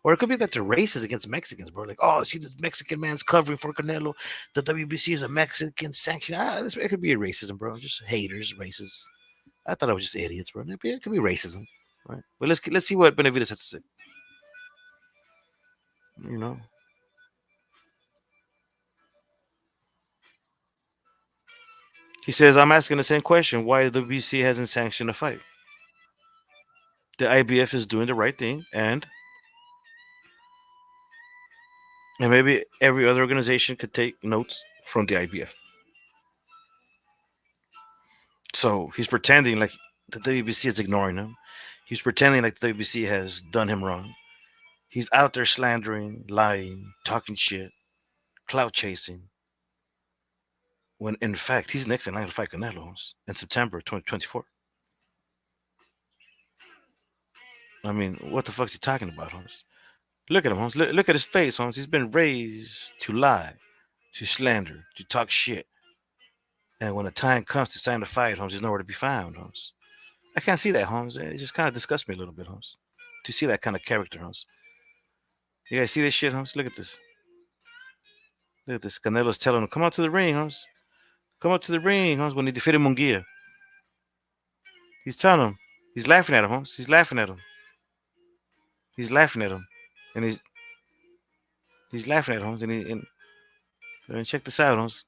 Or it could be that they're racist against Mexicans, bro. Like, oh, see, the Mexican man's covering for Canelo. The WBC is a Mexican sanction. It could be racism, bro. Just haters, racist. I thought I was just idiots, bro. It could be racism, right? But let's see what Benavidez has to say. You know, he says, "I'm asking the same question: why the WBC hasn't sanctioned a fight? The IBF is doing the right thing, and maybe every other organization could take notes from the IBF." So he's pretending like the WBC is ignoring him. He's pretending like the WBC has done him wrong. He's out there slandering, lying, talking shit, clout chasing. When in fact he's next in line to fight Canelo in September 2024. I mean, what the fuck's he talking about, Holmes? Look at him, Holmes. Look at his face, Holmes. He's been raised to lie, to slander, to talk shit. And when the time comes to sign the fight, Holmes, he's nowhere to be found, Holmes. I can't see that, Holmes. It just kind of disgusts me a little bit, Holmes. To see that kind of character, Holmes. You guys see this shit, Holmes? Look at this. Look at this. Canelo's telling him, come out to the ring, Holmes. Come out to the ring, Holmes, when he defeated Munguia. He's telling him. He's laughing at him, Holmes. He's laughing at him. He's laughing at him. And he's laughing at him, Holmes. And check this out, Holmes.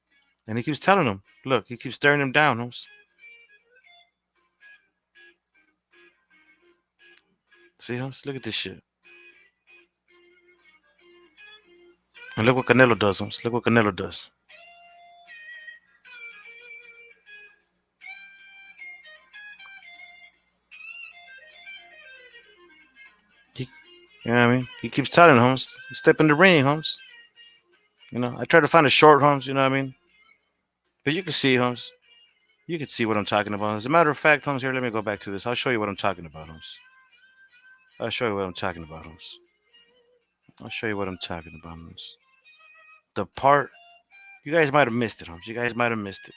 And he keeps telling him, look, he keeps staring him down, Holmes. See, Holmes? Look at this shit. And look what Canelo does, Holmes. Look what Canelo does. You know what I mean? He keeps telling Holmes, step in the ring, Holmes. You know, I try to find a short, Holmes, you know what I mean? But you can see, Holmes. You can see what I'm talking about. As a matter of fact, Holmes, here, let me go back to this. I'll show you what I'm talking about, Holmes. I'll show you what I'm talking about, Holmes. I'll show you what I'm talking about, Holmes. The part, you guys might have missed it, Holmes. You guys might have missed it.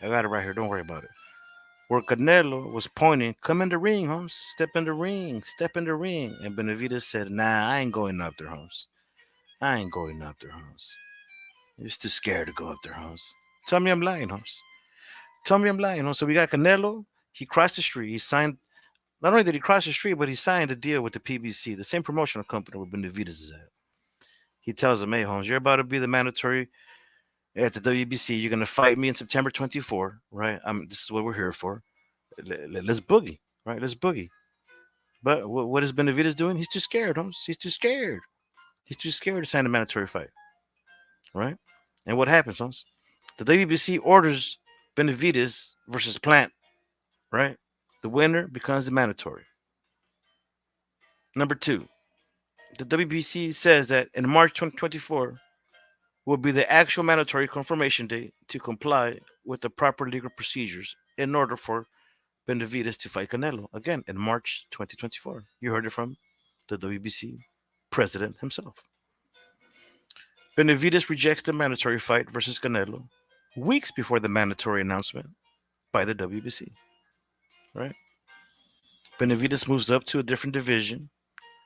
I got it right here. Don't worry about it. Where Canelo was pointing, come in the ring, Holmes. Step in the ring. Step in the ring. And Benavidez said, nah, I ain't going up there, Holmes. I ain't going up there, Holmes. You're too scared to go up there, Holmes. Tell me I'm lying, Holmes. Tell me I'm lying, Holmes. So we got Canelo. He crossed the street. He signed, not only did he cross the street, but he signed a deal with the PBC, the same promotional company where Benavidez is at. He tells him, hey, Holmes, you're about to be the mandatory at the WBC. You're going to fight me in September 24, right? This is what we're here for. Let's boogie, right? Let's boogie. But what is Benavidez doing? He's too scared, Holmes. He's too scared. He's too scared to sign a mandatory fight, right? And what happens, Holmes? The WBC orders Benavidez versus Plant, right? The winner becomes the mandatory. Number two, the WBC says that in March 2024 will be the actual mandatory confirmation date to comply with the proper legal procedures in order for Benavidez to fight Canelo again in March 2024. You heard it from the WBC president himself. Benavidez rejects the mandatory fight versus Canelo weeks before the mandatory announcement by the WBC. Right? Benavidez moves up to a different division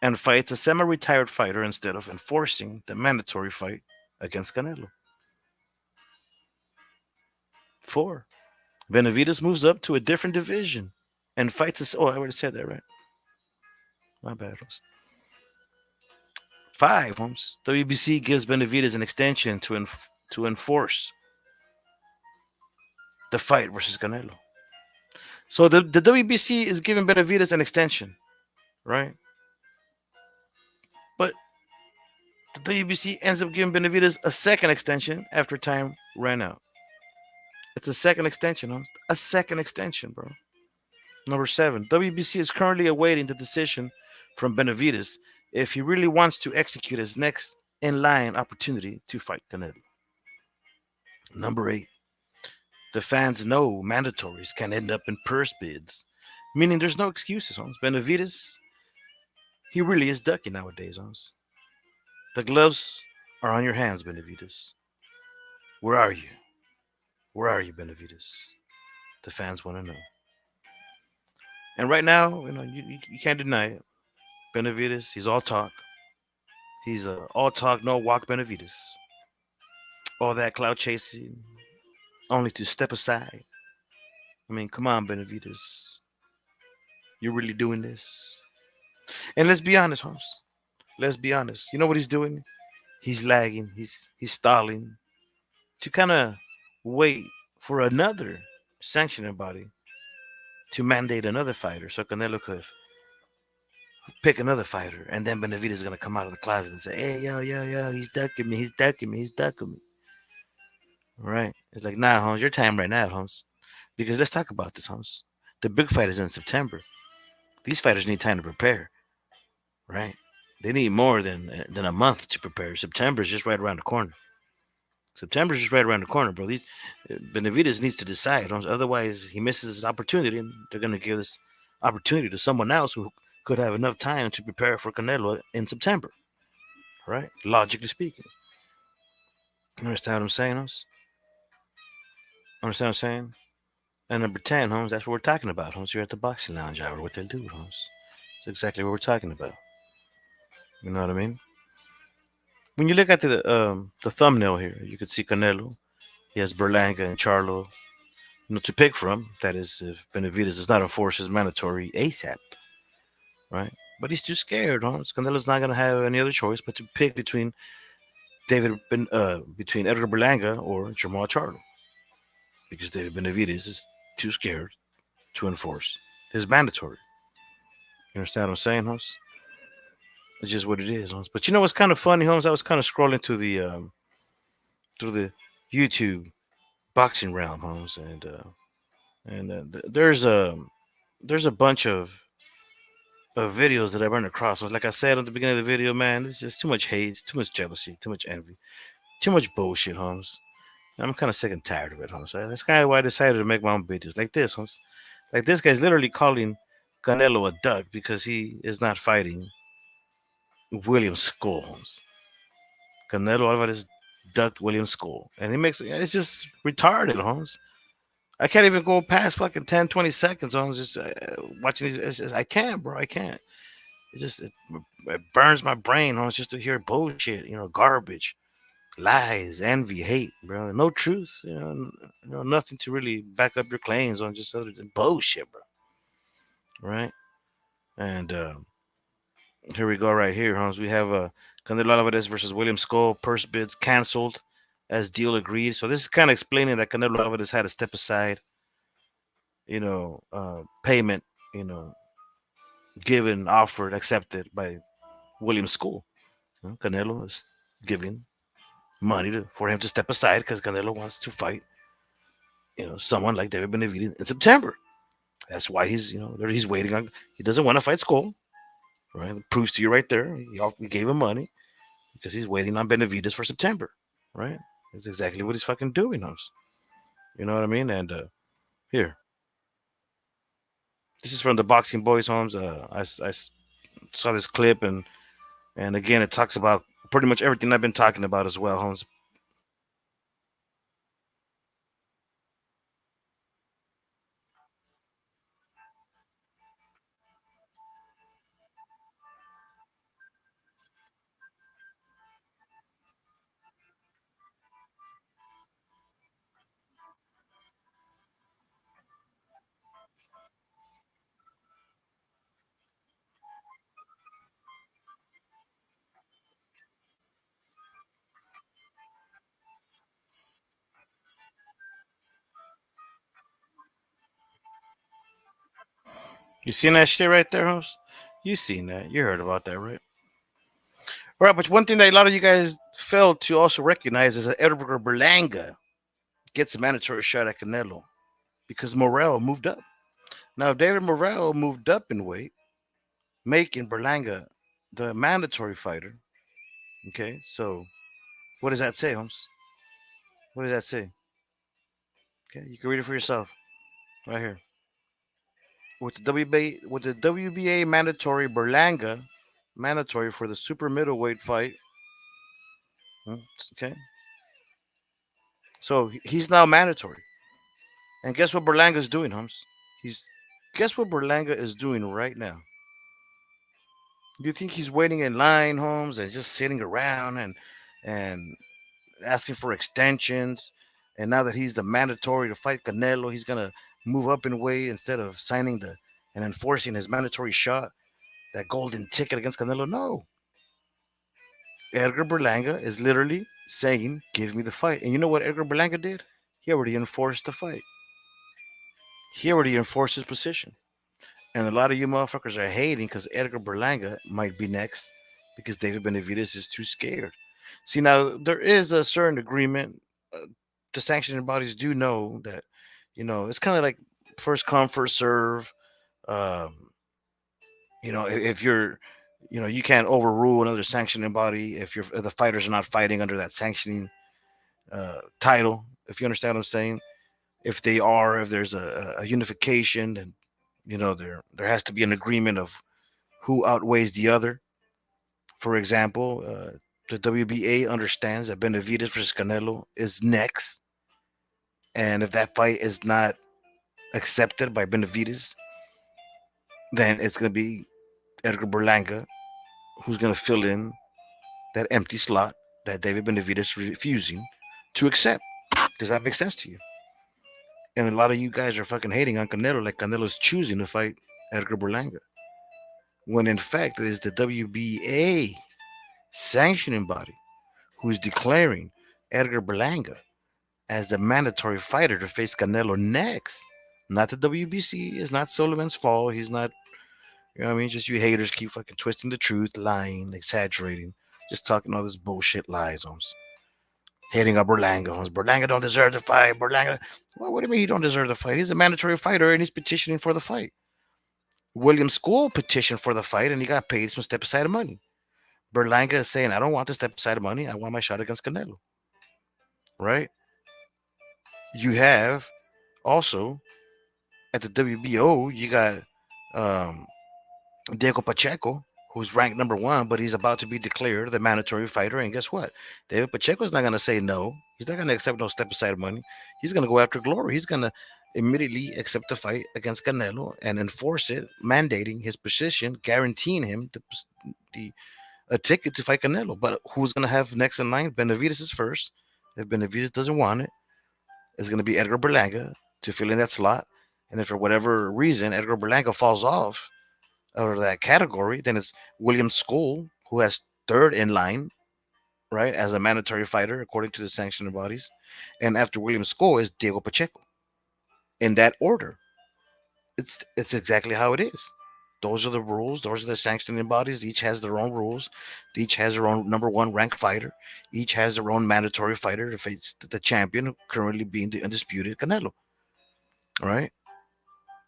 and fights a semi-retired fighter instead of enforcing the mandatory fight against Canelo. 4. Benavidez moves up to a different division and fights a. Oh, I already said that, right? My bad. 5. WBC gives Benavidez an extension to enforce the fight versus Canelo. So the WBC is giving Benavidez an extension, right? But the WBC ends up giving Benavidez a second extension after time ran out. It's a second extension, a second extension, bro. Number 7, WBC is currently awaiting the decision from Benavidez if he really wants to execute his next in line opportunity to fight Canelo. Number 8, the fans know mandatories can end up in purse bids, meaning there's no excuses, Holmes. Benavidez, he really is ducking nowadays, Holmes. The gloves are on your hands, Benavidez. Where are you? Where are you, Benavidez? The fans want to know. And right now, you can't deny it. Benavidez, he's all talk. He's all talk, no walk Benavidez. All that cloud chasing, only to step aside. I mean, come on, Benavidez. You're really doing this. And let's be honest, Holmes. Let's be honest. You know what he's doing? He's lagging. He's stalling to kind of wait for another sanctioning body to mandate another fighter, so Canelo could pick another fighter, and then Benavidez is gonna come out of the closet and say, "Hey, yo, he's ducking me, he's ducking me, he's ducking me." Right? It's like, nah, Holmes, your time right now, Holmes. Because let's talk about this, Holmes. The big fight is in September. These fighters need time to prepare, right? They need more than a month to prepare. September's just right around the corner. September's just right around the corner, bro. These Benavidez needs to decide. Otherwise, he misses his opportunity, and they're gonna give this opportunity to someone else who could have enough time to prepare for Canelo in September, right? Logically speaking. You understand what I'm saying, Holmes? Understand what I'm saying? And number 10, Holmes, that's what we're talking about, Holmes. You're at the boxing lounge hour with that dude, Holmes. That's exactly what we're talking about. You know what I mean? When you look at the thumbnail here, you can see Canelo. He has Berlanga and Charlo, to pick from. That is, if Benavidez does not enforce his mandatory ASAP, right? But he's too scared, Holmes. Canelo's not gonna have any other choice but to pick between Edgar Berlanga or Jermall Charlo, because David Benavidez is too scared to enforce his mandatory. You understand what I'm saying, Holmes? It's just what it is, Holmes. But you know what's kind of funny, Holmes? I was kind of scrolling through the YouTube boxing realm, Holmes, and there's a bunch of videos that I run across. Like I said at the beginning of the video, man, it's just too much hate, too much jealousy, too much envy, too much bullshit, Holmes. I'm kind of sick and tired of it, Holmes. That's kind of why I decided to make my own videos like this, Holmes. Like this guy's literally calling Canelo a duck because he is not fighting William Skull, Holmes. Canelo Alvarez ducked William Skull. And it's just retarded, Holmes. I can't even go past fucking 10, 20 seconds, Holmes, just watching these. I can't, bro. I can't. It burns my brain, Holmes, just to hear bullshit, garbage, lies, envy, hate, bro. No truth, nothing to really back up your claims on, just other than bullshit, bro. Right? And here we go, right here, Holmes. We have Canelo Alvarez versus William Skull. Purse bids canceled as deal agreed. So this is kind of explaining that Canelo Alvarez had to step aside, payment, you know, given, offered, accepted by William Skull. Canelo is giving money for him to step aside because Canelo wants to fight, someone like David Benavidez in September. That's why he's waiting on. He doesn't want to fight Skull, right? It proves to you right there. He gave him money because he's waiting on Benavidez for September, right? That's exactly what he's fucking doing, Holmes. You know what I mean? And here, this is from the Boxing Boys, Holmes. I saw this clip, and again, it talks about pretty much everything I've been talking about as well, Holmes. You seen that shit right there, Holmes? You seen that? You heard about that, right? Right, but one thing that a lot of you guys failed to also recognize is that Edgar Berlanga gets a mandatory shot at Canelo because Morrell moved up. Now, if David Morrell moved up in weight, making Berlanga the mandatory fighter, okay, so what does that say, Holmes? What does that say? Okay, you can read it for yourself right here. With the WBA mandatory Berlanga, mandatory for the super middleweight fight. hmm, Okay, so he's now mandatory. And guess what Berlanga is doing, Holmes? He's Guess what Berlanga is doing right now? Do you think he's waiting in line, Holmes, and just sitting around and asking for extensions? And now that he's the mandatory to fight Canelo, he's gonna move up in weight instead of signing the and enforcing his mandatory shot, that golden ticket against Canelo. No, Edgar Berlanga is literally saying, "Give me the fight." And you know what Edgar Berlanga did? He already enforced the fight. He already enforced his position. And a lot of you motherfuckers are hating because Edgar Berlanga might be next because David Benavidez is too scared. See, now there is a certain agreement. The sanctioning bodies do know that, it's kind of like first come, first serve. Um, if you're, you can't overrule another sanctioning body if the fighters are not fighting under that sanctioning title. If you understand what I'm saying, if there's a unification, then there has to be an agreement of who outweighs the other. For example, the WBA understands that Benavidez versus Canelo is next, and if that fight is not accepted by Benavidez, then it's going to be Edgar Berlanga who's going to fill in that empty slot that David Benavidez is refusing to accept. Does that make sense to you? And a lot of you guys are fucking hating on Canelo, like Canelo's choosing to fight Edgar Berlanga, when in fact it is the WBA sanctioning body who's declaring Edgar Berlanga as the mandatory fighter to face Canelo next. Not the WBC. It's not Sullivan's fault. He's not, you know what I mean? Just you haters keep fucking twisting the truth, lying, exaggerating, just talking all this bullshit lies, Holmes. Hating up Berlanga, Holmes. Berlanga don't deserve to fight. Berlanga. Well, what do you mean he don't deserve to fight? He's a mandatory fighter and he's petitioning for the fight. William School petitioned for the fight and he got paid some step aside of money. Berlanga is saying, I don't want to step aside of money. I want my shot against Canelo. Right? You have also at the WBO, you got um, Diego Pacheco, who's ranked number one, but he's about to be declared the mandatory fighter. And guess what? David Pacheco's not going to say no. He's not going to accept no step aside money. He's going to go after glory. He's going to immediately accept the fight against Canelo and enforce it, mandating his position, guaranteeing him the a ticket to fight Canelo. But who's going to have next in line? Benavidez is first. If Benavidez doesn't want it, it's going to be Edgar Berlanga to fill in that slot. And if for whatever reason Edgar Berlanga falls off of that category, then it's William School who has third in line, right, as a mandatory fighter according to the sanctioning bodies. And after William School is Diego Pacheco. In that order. It's exactly how it is. Those are the rules. Those are the sanctioning bodies. Each has their own rules. Each has their own number one ranked fighter. Each has their own mandatory fighter to face the champion, currently being the undisputed Canelo. Right.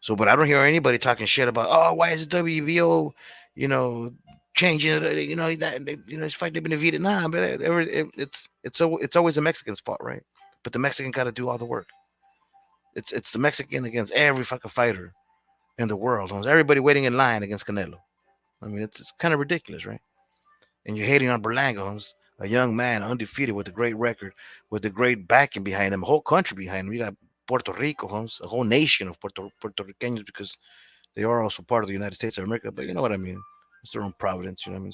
So, but I don't hear anybody talking shit about, oh, why is the WBO, you know, changing it? It's fight they've been defeated. Nah, but it's always a Mexican's fault, right? But the Mexican got to do all the work. It's the Mexican against every fucking fighter in the world. Everybody waiting in line against Canelo. I mean, it's kind of ridiculous, right? And you're hating on Berlanga, a young man, undefeated with a great record, with a great backing behind him, a whole country behind him. You got Puerto Rico, a whole nation of Puerto Ricans because they are also part of the United States of America. But you know what I mean? It's their own providence. You know what I mean?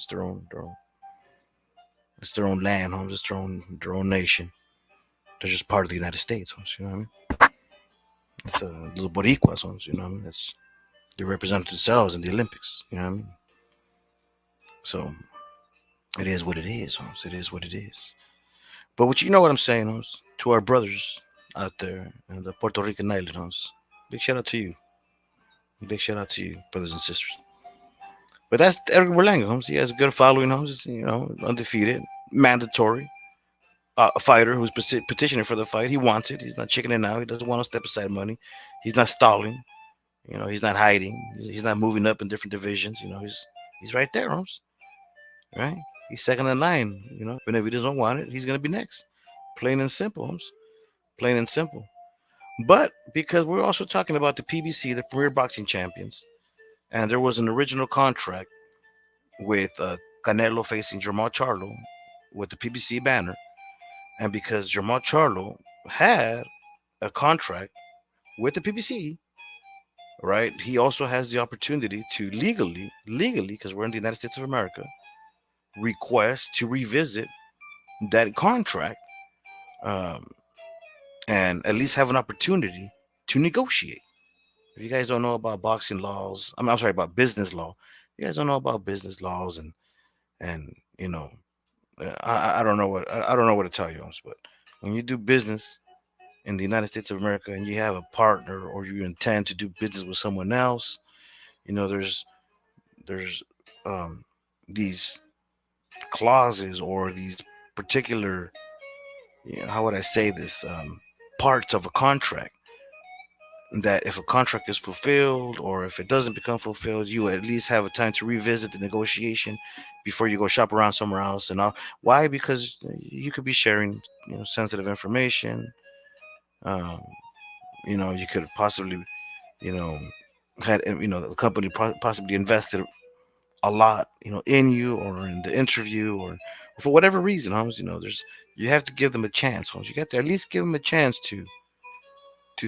It's their own land, It's their own nation. They're just part of the United States, You know what I mean? It's a little Boricuas, You know what I mean? They represent themselves in the Olympics. You know what I mean? So it is what it is, It is what it is. But what you know what I'm saying, to our brothers out there in the Puerto Rican island, big shout out to you. Big shout out to you, brothers and sisters. But that's Edgar Berlanga, Holmes. He has a good following, Holmes. Undefeated, mandatory. A fighter who's petitioning for the fight. He wants it. He's not chickening out. He doesn't want to step aside money. He's not stalling. He's not hiding. He's not moving up in different divisions. He's right there, Holmes. Right? He's second in line. But if he doesn't want it, he's gonna be next. Plain and simple, Holmes. Plain and simple. But because we're also talking about the PBC, the Premier Boxing Champions, and there was an original contract with Canelo facing Jermall Charlo with the PBC banner, and because Jermall Charlo had a contract with the PBC, right? He also has the opportunity to legally, because we're in the United States of America, request to revisit that contract, um, and at least have an opportunity to negotiate. If you guys don't know about boxing laws, I'm sorry, about business law. You guys don't know about business laws, and I don't know I don't know what to tell you, but when you do business in the United States of America and you have a partner or you intend to do business with someone else, there's um, these clauses or these particular, how would I say this, parts of a contract that if a contract is fulfilled or if it doesn't become fulfilled, you at least have a time to revisit the negotiation before you go shop around somewhere else. And all. Why? Because you could be sharing, sensitive information. Um, you could possibly, you know, the company possibly invested a lot, in you or in the interview or for whatever reason, Holmes. You have to give them a chance, Holmes. You got to at least give them a chance to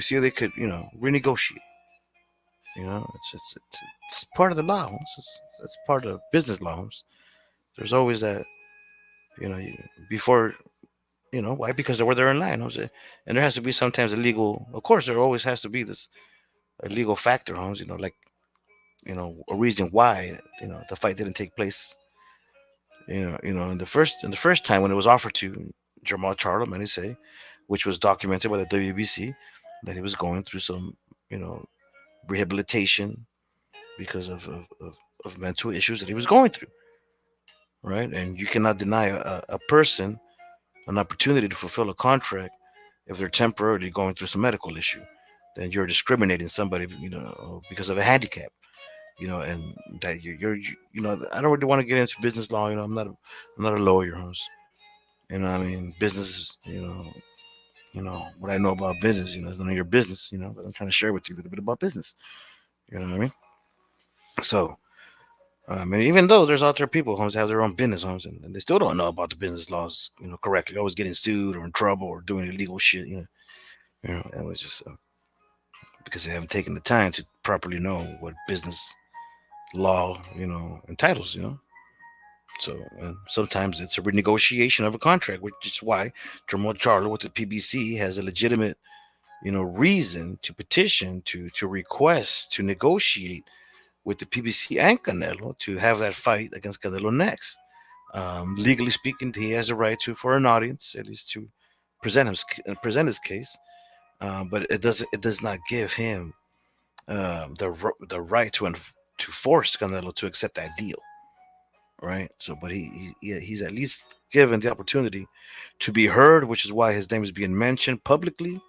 see if they could, renegotiate. It's part of the law, Holmes. It's part of business law, Holmes. There's always that, before, why? Because they're in line, Holmes. And there has to be sometimes a legal, of course, there always has to be this a legal factor, Holmes. Like, a reason why, the fight didn't take place. In the first time when it was offered to Jermall Charlo, many say, which was documented by the WBC, that he was going through some, you know, rehabilitation because of mental issues that he was going through, right? And you cannot deny a person an opportunity to fulfill a contract if they're temporarily going through some medical issue. Then you're discriminating somebody, because of a handicap, and that I don't really want to get into business law. I'm not a lawyer, Holmes. I mean, business, what I know about business, is none of your business, but I'm trying to share with you a little bit about business. You know what I mean? So, and even though there's out there people, Holmes, have their own business, Holmes, and they still don't know about the business laws, correctly, always getting sued or in trouble or doing illegal shit, it was just because they haven't taken the time to properly know what business law, entitles, So, and sometimes it's a renegotiation of a contract, which is why Jermall Charlo with the PBC has a legitimate, reason to petition to request to negotiate with the PBC and Canelo to have that fight against Canelo next. Legally speaking, he has a right to, for an audience, at least to present his case. But it does not give him the right to force Canelo to accept that deal, right? So, but he's at least given the opportunity to be heard, which is why his name is being mentioned publicly,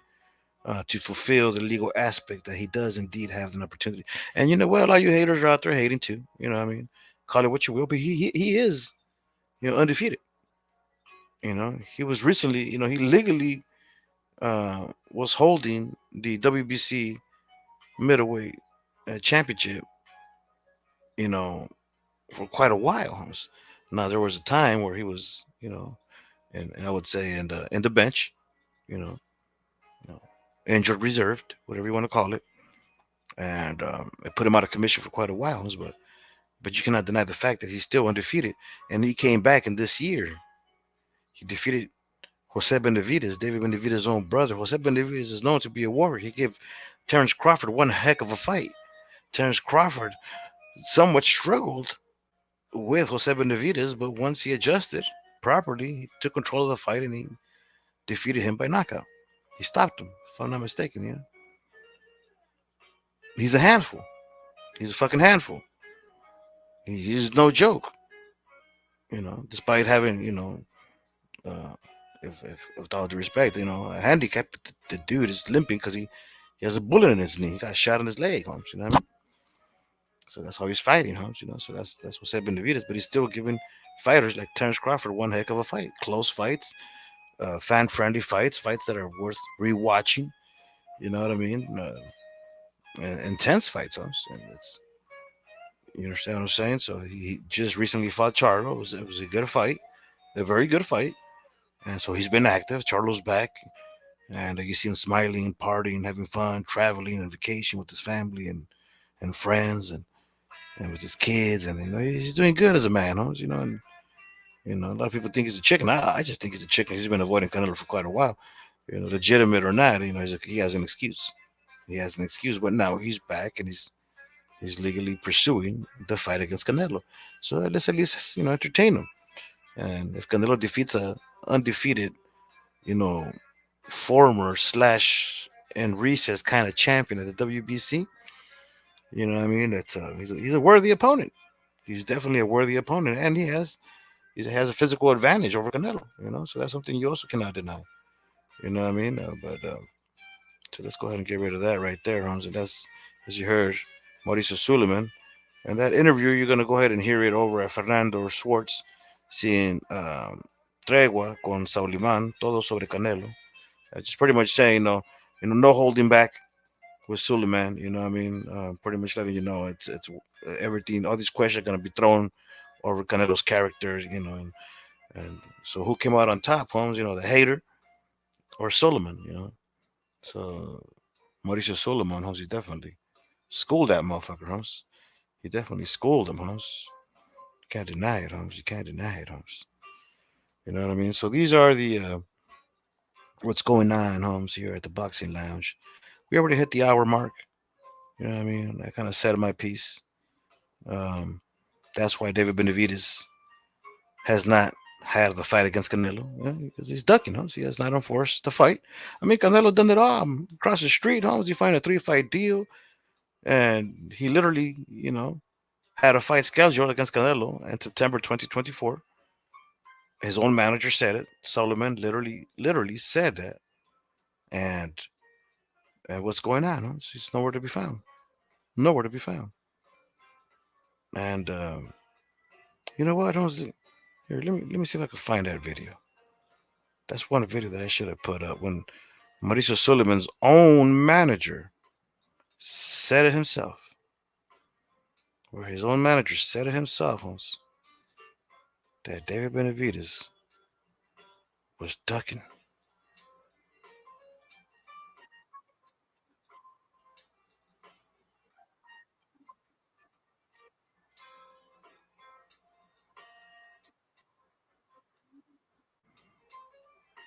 to fulfill the legal aspect that he does indeed have an opportunity. And a lot of you haters are out there hating too. I mean, call it what you will, but he is, undefeated. He was recently, he legally was holding the WBC middleweight championship, you know, for quite a while, Holmes. Now there was a time where he was, and I would say in the bench, you know, you know, injured reserved, whatever you want to call it, and it put him out of commission for quite a while, Holmes. But you cannot deny the fact that he's still undefeated, and he came back in this year. He defeated Jose Benavidez, David Benavidez's own brother. Jose Benavidez is known to be a warrior. He gave Terrence Crawford one heck of a fight. Terrence Crawford somewhat struggled with Jose Benavidez, but once he adjusted properly, he took control of the fight and he defeated him by knockout. He stopped him, if I'm not mistaken. He's a handful. He's a fucking handful. He's no joke. Despite having uh, if with all due respect, a handicap, the dude is limping because he has a bullet in his knee. He got shot in his leg, Holmes. You know what I mean? So that's how he's fighting, Holmes. So that's what said Benavidez, but he's still giving fighters like Terrence Crawford one heck of a fight. Close fights, fan friendly fights, fights that are worth rewatching. You know what I mean? Intense fights, Holmes. And you understand what I'm saying? So he just recently fought Charlo. It was a good fight, a very good fight. And so he's been active. Charlo's back. And you see him smiling, partying, having fun, traveling on vacation with his family and friends and with his kids. And he's doing good as a man, huh? And a lot of people think he's a chicken. I just think he's a chicken. He's been avoiding Canelo for quite a while. Legitimate or not, he has an excuse. He has an excuse, but now he's back and he's legally pursuing the fight against Canelo. So let's at least entertain him. And if Canelo defeats a undefeated, you know, former slash and recess kind of champion of the WBC. You know what I mean? He's a worthy opponent. He's definitely a worthy opponent, and he has a physical advantage over Canelo. So that's something you also cannot deny. You know what I mean? So let's go ahead and get rid of that right there, Hans. And that's, as you heard, Mauricio Suleiman. And that interview, you're gonna go ahead and hear it over at Fernando Schwartz, seeing Tregua con Sauliman, todo sobre Canelo. Just pretty much saying, no holding back with Suleiman. You know what I mean? Pretty much letting you know it's everything. All these questions are gonna be thrown over Canelo's character. And so who came out on top, Holmes? The hater or Suleiman? So Mauricio Suleiman, Holmes, he definitely schooled that motherfucker, Holmes. He definitely schooled him, Holmes. You can't deny it, Holmes. You can't deny it, Holmes. You know what I mean? So these are the what's going on, Holmes, here at the Boxing Lounge. We already hit the hour mark. You know what I mean? I kind of said my piece. Um, that's why David Benavidez has not had the fight against Canelo, because he's ducking, Holmes. He has not enforced the fight. I mean, Canelo done it all. Across the street, Holmes, he signed a 3-fight deal, and he literally, had a fight scheduled against Canelo in September 2024. His own manager said it. Solomon literally said that. And what's going on? Holmes? He's nowhere to be found. Nowhere to be found. And you know what? Holmes? Here, let me see if I can find that video. That's one video that I should have put up when Mauricio Suleiman's own manager said it himself. Where his own manager said it himself, Holmes, that David Benavidez was ducking.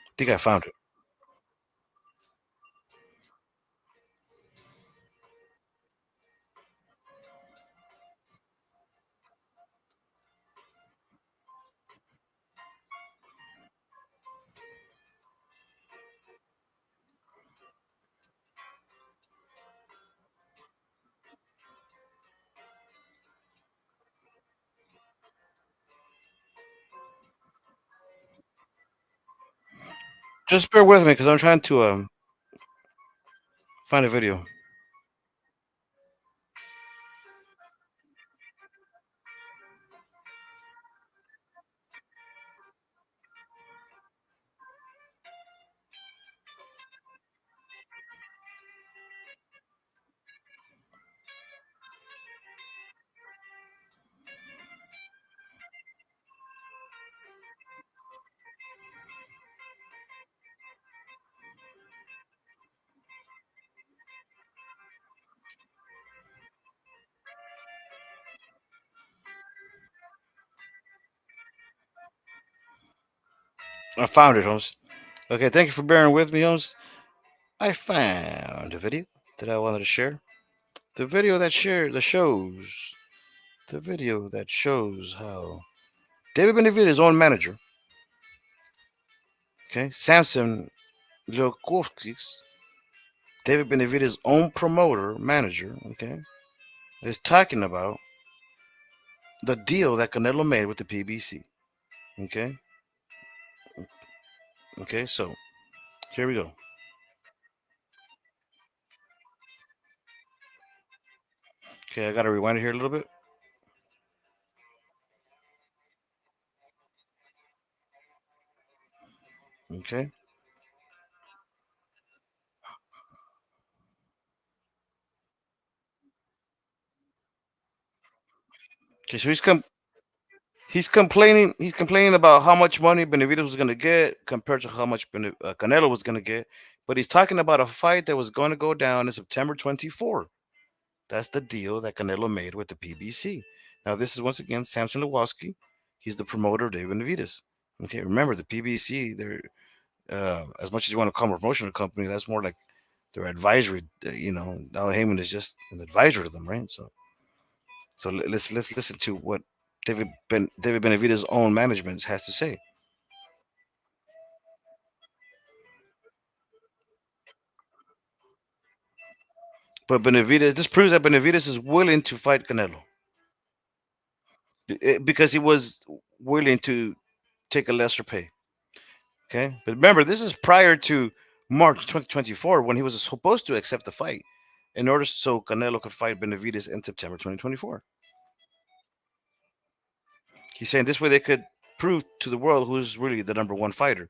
I think I found it. Just bear with me because I'm trying to find a video. I found it, Holmes. Okay, thank you for bearing with me, Holmes. I found a video that I wanted to share. The video that shows how David Benavidez's own manager, okay, Samson Leokovskis, David Benavidez's own promoter, manager, okay, is talking about the deal that Canelo made with the PBC. Okay, okay, so here we go. Okay, I got to rewind it here a little bit. Okay, okay, so he's complaining. He's complaining about how much money Benavidez was going to get compared to how much Canelo was going to get. But he's talking about a fight that was going to go down in September 24th. That's the deal that Canelo made with the PBC. Now, this is once again Samson Lewowski. He's the promoter of David Benavidez. Okay, remember the PBC. They're as much as you want to call them a promotional company, that's more like their advisory. Al Heyman is just an advisor to them, right? So let's listen to what David Benavidez' own management has to say. But Benavidez, this proves that Benavidez is willing to fight Canelo because he was willing to take a lesser pay. Okay, but remember, this is prior to March 2024 when he was supposed to accept the fight in order so Canelo could fight Benavidez in September 2024. He's saying this way they could prove to the world who's really the number one fighter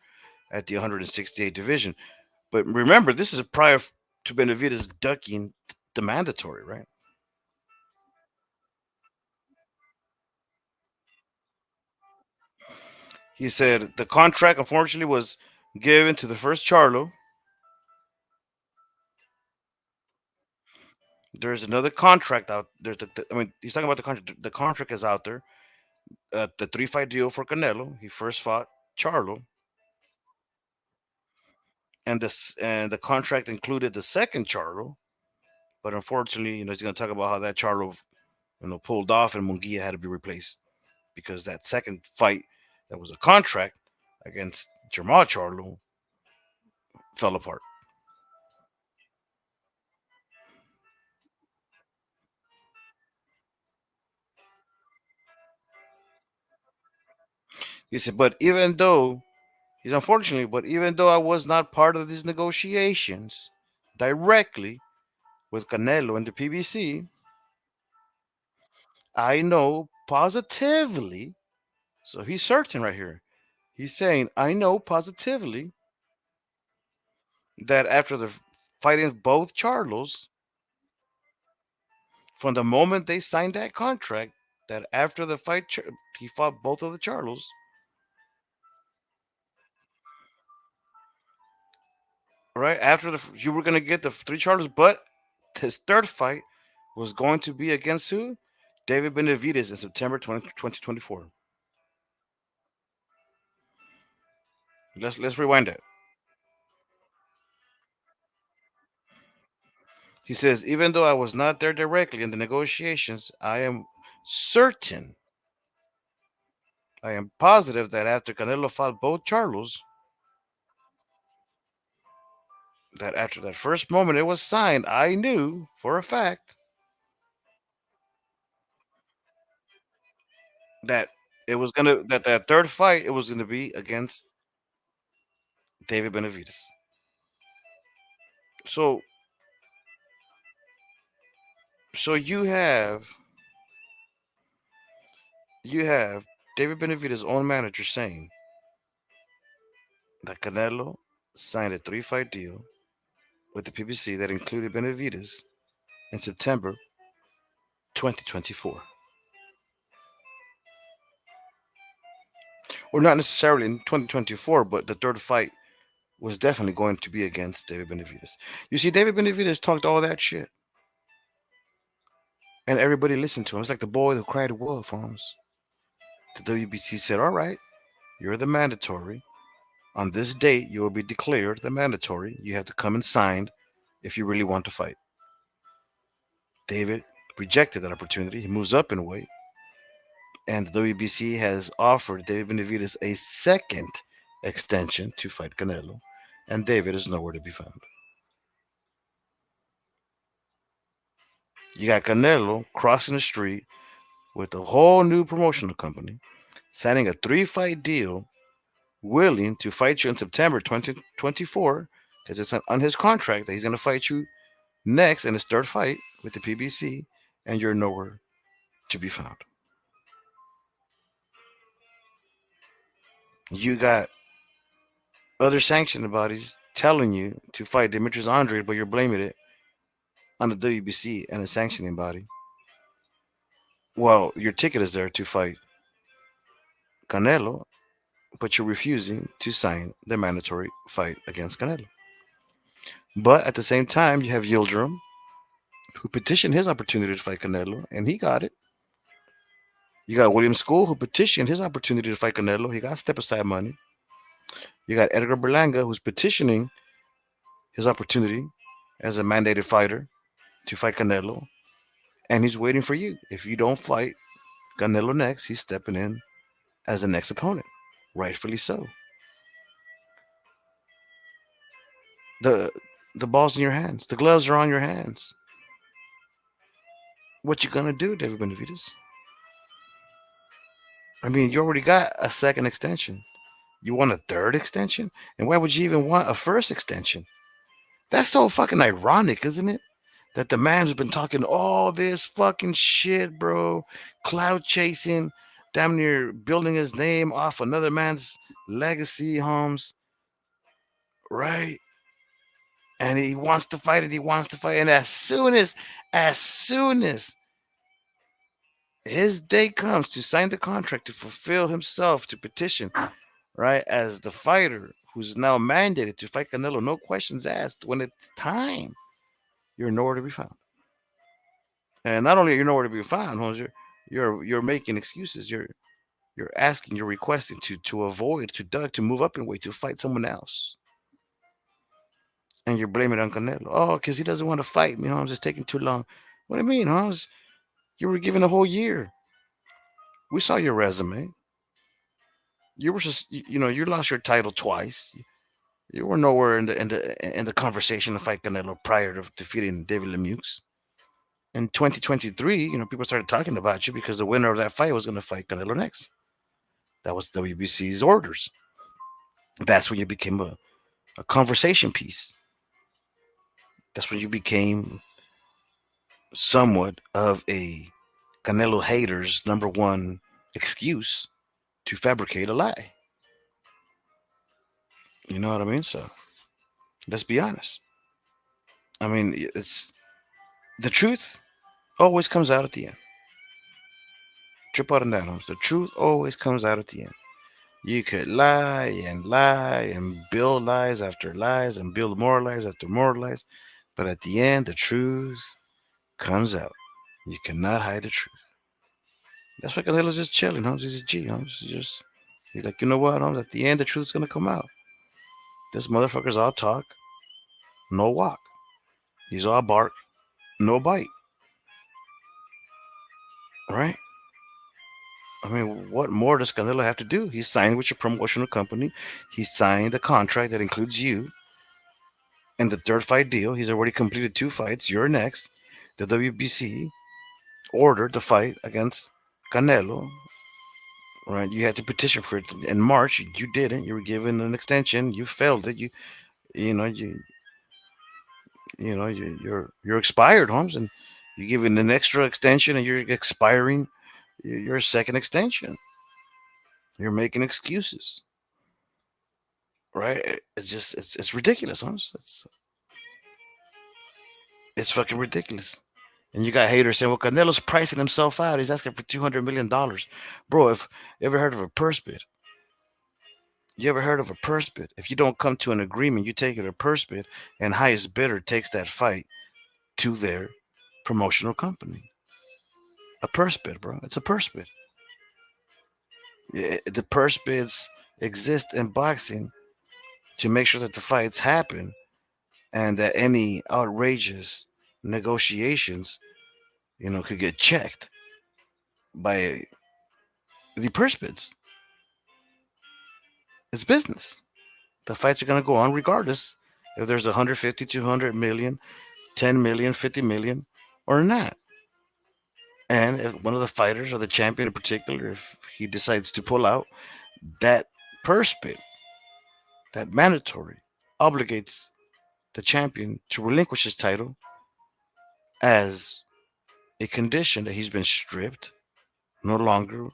at the 168 division. But remember, this is prior to Benavidez ducking the mandatory, right? He said the contract, unfortunately, was given to the first Charlo. There's another contract out there. I mean, he's talking about the contract. The contract is out there. The three-fight deal for Canelo. He first fought Charlo, and the contract included the second Charlo. But unfortunately, he's going to talk about how that Charlo, pulled off, and Munguia had to be replaced because that second fight, that was a contract against Jamal Charlo, fell apart. He said, but even though I was not part of these negotiations directly with Canelo and the PBC, I know positively. So he's certain right here. He's saying, I know positively that after the fighting both Charlos, from the moment they signed that contract, that after the fight, he fought both of the Charlos, right? After you were going to get the three Charlos, but his third fight was going to be against who? David Benavidez in September 2024. Let's rewind that. He says, even though I was not there directly in the negotiations, certain, I am positive that after Canelo fought both Charlos, that after that first moment it was signed, I knew for a fact that that third fight it was gonna be against David Benavidez. So so you have David Benavidez' own manager saying that Canelo signed a three-fight deal with the PBC that included Benavidez in September 2024. Or not necessarily in 2024, but the third fight was definitely going to be against David Benavidez. You see, David Benavidez talked all that shit, and everybody listened to him. It's like the boy who cried wolf, Holmes. The WBC said, all right, you're the mandatory. On this date, you will be declared the mandatory. You have to come and sign if you really want to fight. David rejected that opportunity. He moves up in weight, and the WBC has offered David Benavidez a second extension to fight Canelo, and David is nowhere to be found. You got Canelo crossing the street with a whole new promotional company, signing a 3-fight deal, willing to fight you in September 2024, because it's on his contract that he's going to fight you next in his third fight with the PBC, and you're nowhere to be found. You got other sanctioning bodies telling you to fight Demetrius Andrade, but you're blaming it on the WBC and the sanctioning body. Well, your ticket is there to fight Canelo, but you're refusing to sign the mandatory fight against Canelo. But at the same time, you have Yildirim, who petitioned his opportunity to fight Canelo, and he got it. You got William School, who petitioned his opportunity to fight Canelo. He got step aside money. You got Edgar Berlanga, who's petitioning his opportunity as a mandated fighter to fight Canelo, and he's waiting for you. If you don't fight Canelo next, he's stepping in as the next opponent, rightfully so. the The ball's in your hands. The gloves are on your hands. What you gonna do, David Benavidez? I mean, you already got a second extension. You want a third extension? And why would you even want a first extension? That's so fucking ironic, isn't it? That the man who's been talking all this fucking shit, bro, cloud chasing, damn near building his name off another man's legacy, Holmes, right? And he wants to fight it. He wants to fight. And as soon as his day comes to sign the contract, to fulfill himself, to petition, right, as the fighter who's now mandated to fight Canelo, no questions asked, when it's time, you're nowhere to be found. And not only are you nowhere to be found, Holmes, you're making excuses. You're asking, you're requesting to avoid, to duck, to move up in weight, to fight someone else. And you're blaming it on Canelo. Oh, because he doesn't want to fight me, Holmes. It's taking too long. What do you mean, Holmes? You were given a whole year. We saw your resume. You were just, you lost your title twice. You were nowhere in the conversation to fight Canelo prior to defeating David Lemieux. In 2023, people started talking about you because the winner of that fight was going to fight Canelo next. That was WBC's orders. That's when you became a conversation piece. That's when you became somewhat of a Canelo hater's number one excuse to fabricate a lie. You know what I mean? So let's be honest. I mean, it's the truth always comes out at the end. Trip out on that, Holmes. The truth always comes out at the end. You could lie and build lies after lies and build more lies after more lies, but at the end, the truth comes out. You cannot hide the truth. That's why Canelo's just chilling, Holmes. He's a G, Holmes. He's like, you know what, Holmes? At the end, the truth's gonna come out. This motherfucker's all talk, no walk. He's all bark, no bite. Right? I mean, what more does Canelo have to do? He signed with your promotional company. He signed a contract that includes you in the third fight deal. He's already completed 2 fights. You're next. The WBC ordered the fight against Canelo. Right? You had to petition for it in March. You didn't. You were given an extension. You failed it. You know you you're expired, Holmes, and you're given an extra extension, and you're expiring your second extension. You're making excuses, right? It's ridiculous, Holmes. It's fucking ridiculous. And you got haters saying, "Well, Canelo's pricing himself out. He's asking for $200 million, bro." If you ever heard of a purse bid, you ever heard of a purse bid? If you don't come to an agreement, you take it a purse bid, and highest bidder takes that fight to their promotional company. A purse bid, bro. It's a purse bid. The purse bids exist in boxing to make sure that the fights happen and that any outrageous negotiations, could get checked by the purse bids. It's business. The fights are going to go on regardless if there's 150, 200 million, 10 million, 50 million or not. And if one of the fighters or the champion in particular, if he decides to pull out, that purse bid, that mandatory, obligates the champion to relinquish his title as a condition that he's been stripped, no longer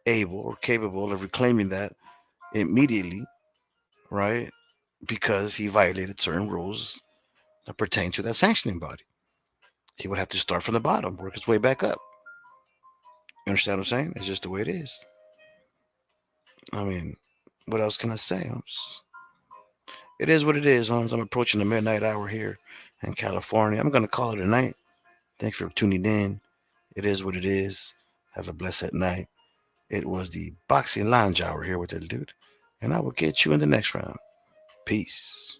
able or capable of reclaiming that immediately, right? Because he violated certain rules that pertain to that sanctioning body. He would have to start from the bottom, work his way back up. You understand what I'm saying? It's just the way it is. I mean, what else can I say? It is what it is, Holmes. I'm approaching the midnight hour here in California. I'm going to call it a night. Thanks for tuning in. It is what it is. Have a blessed night. It was the Boxing Lounge Hour here with the dude, and I will get you in the next round. Peace.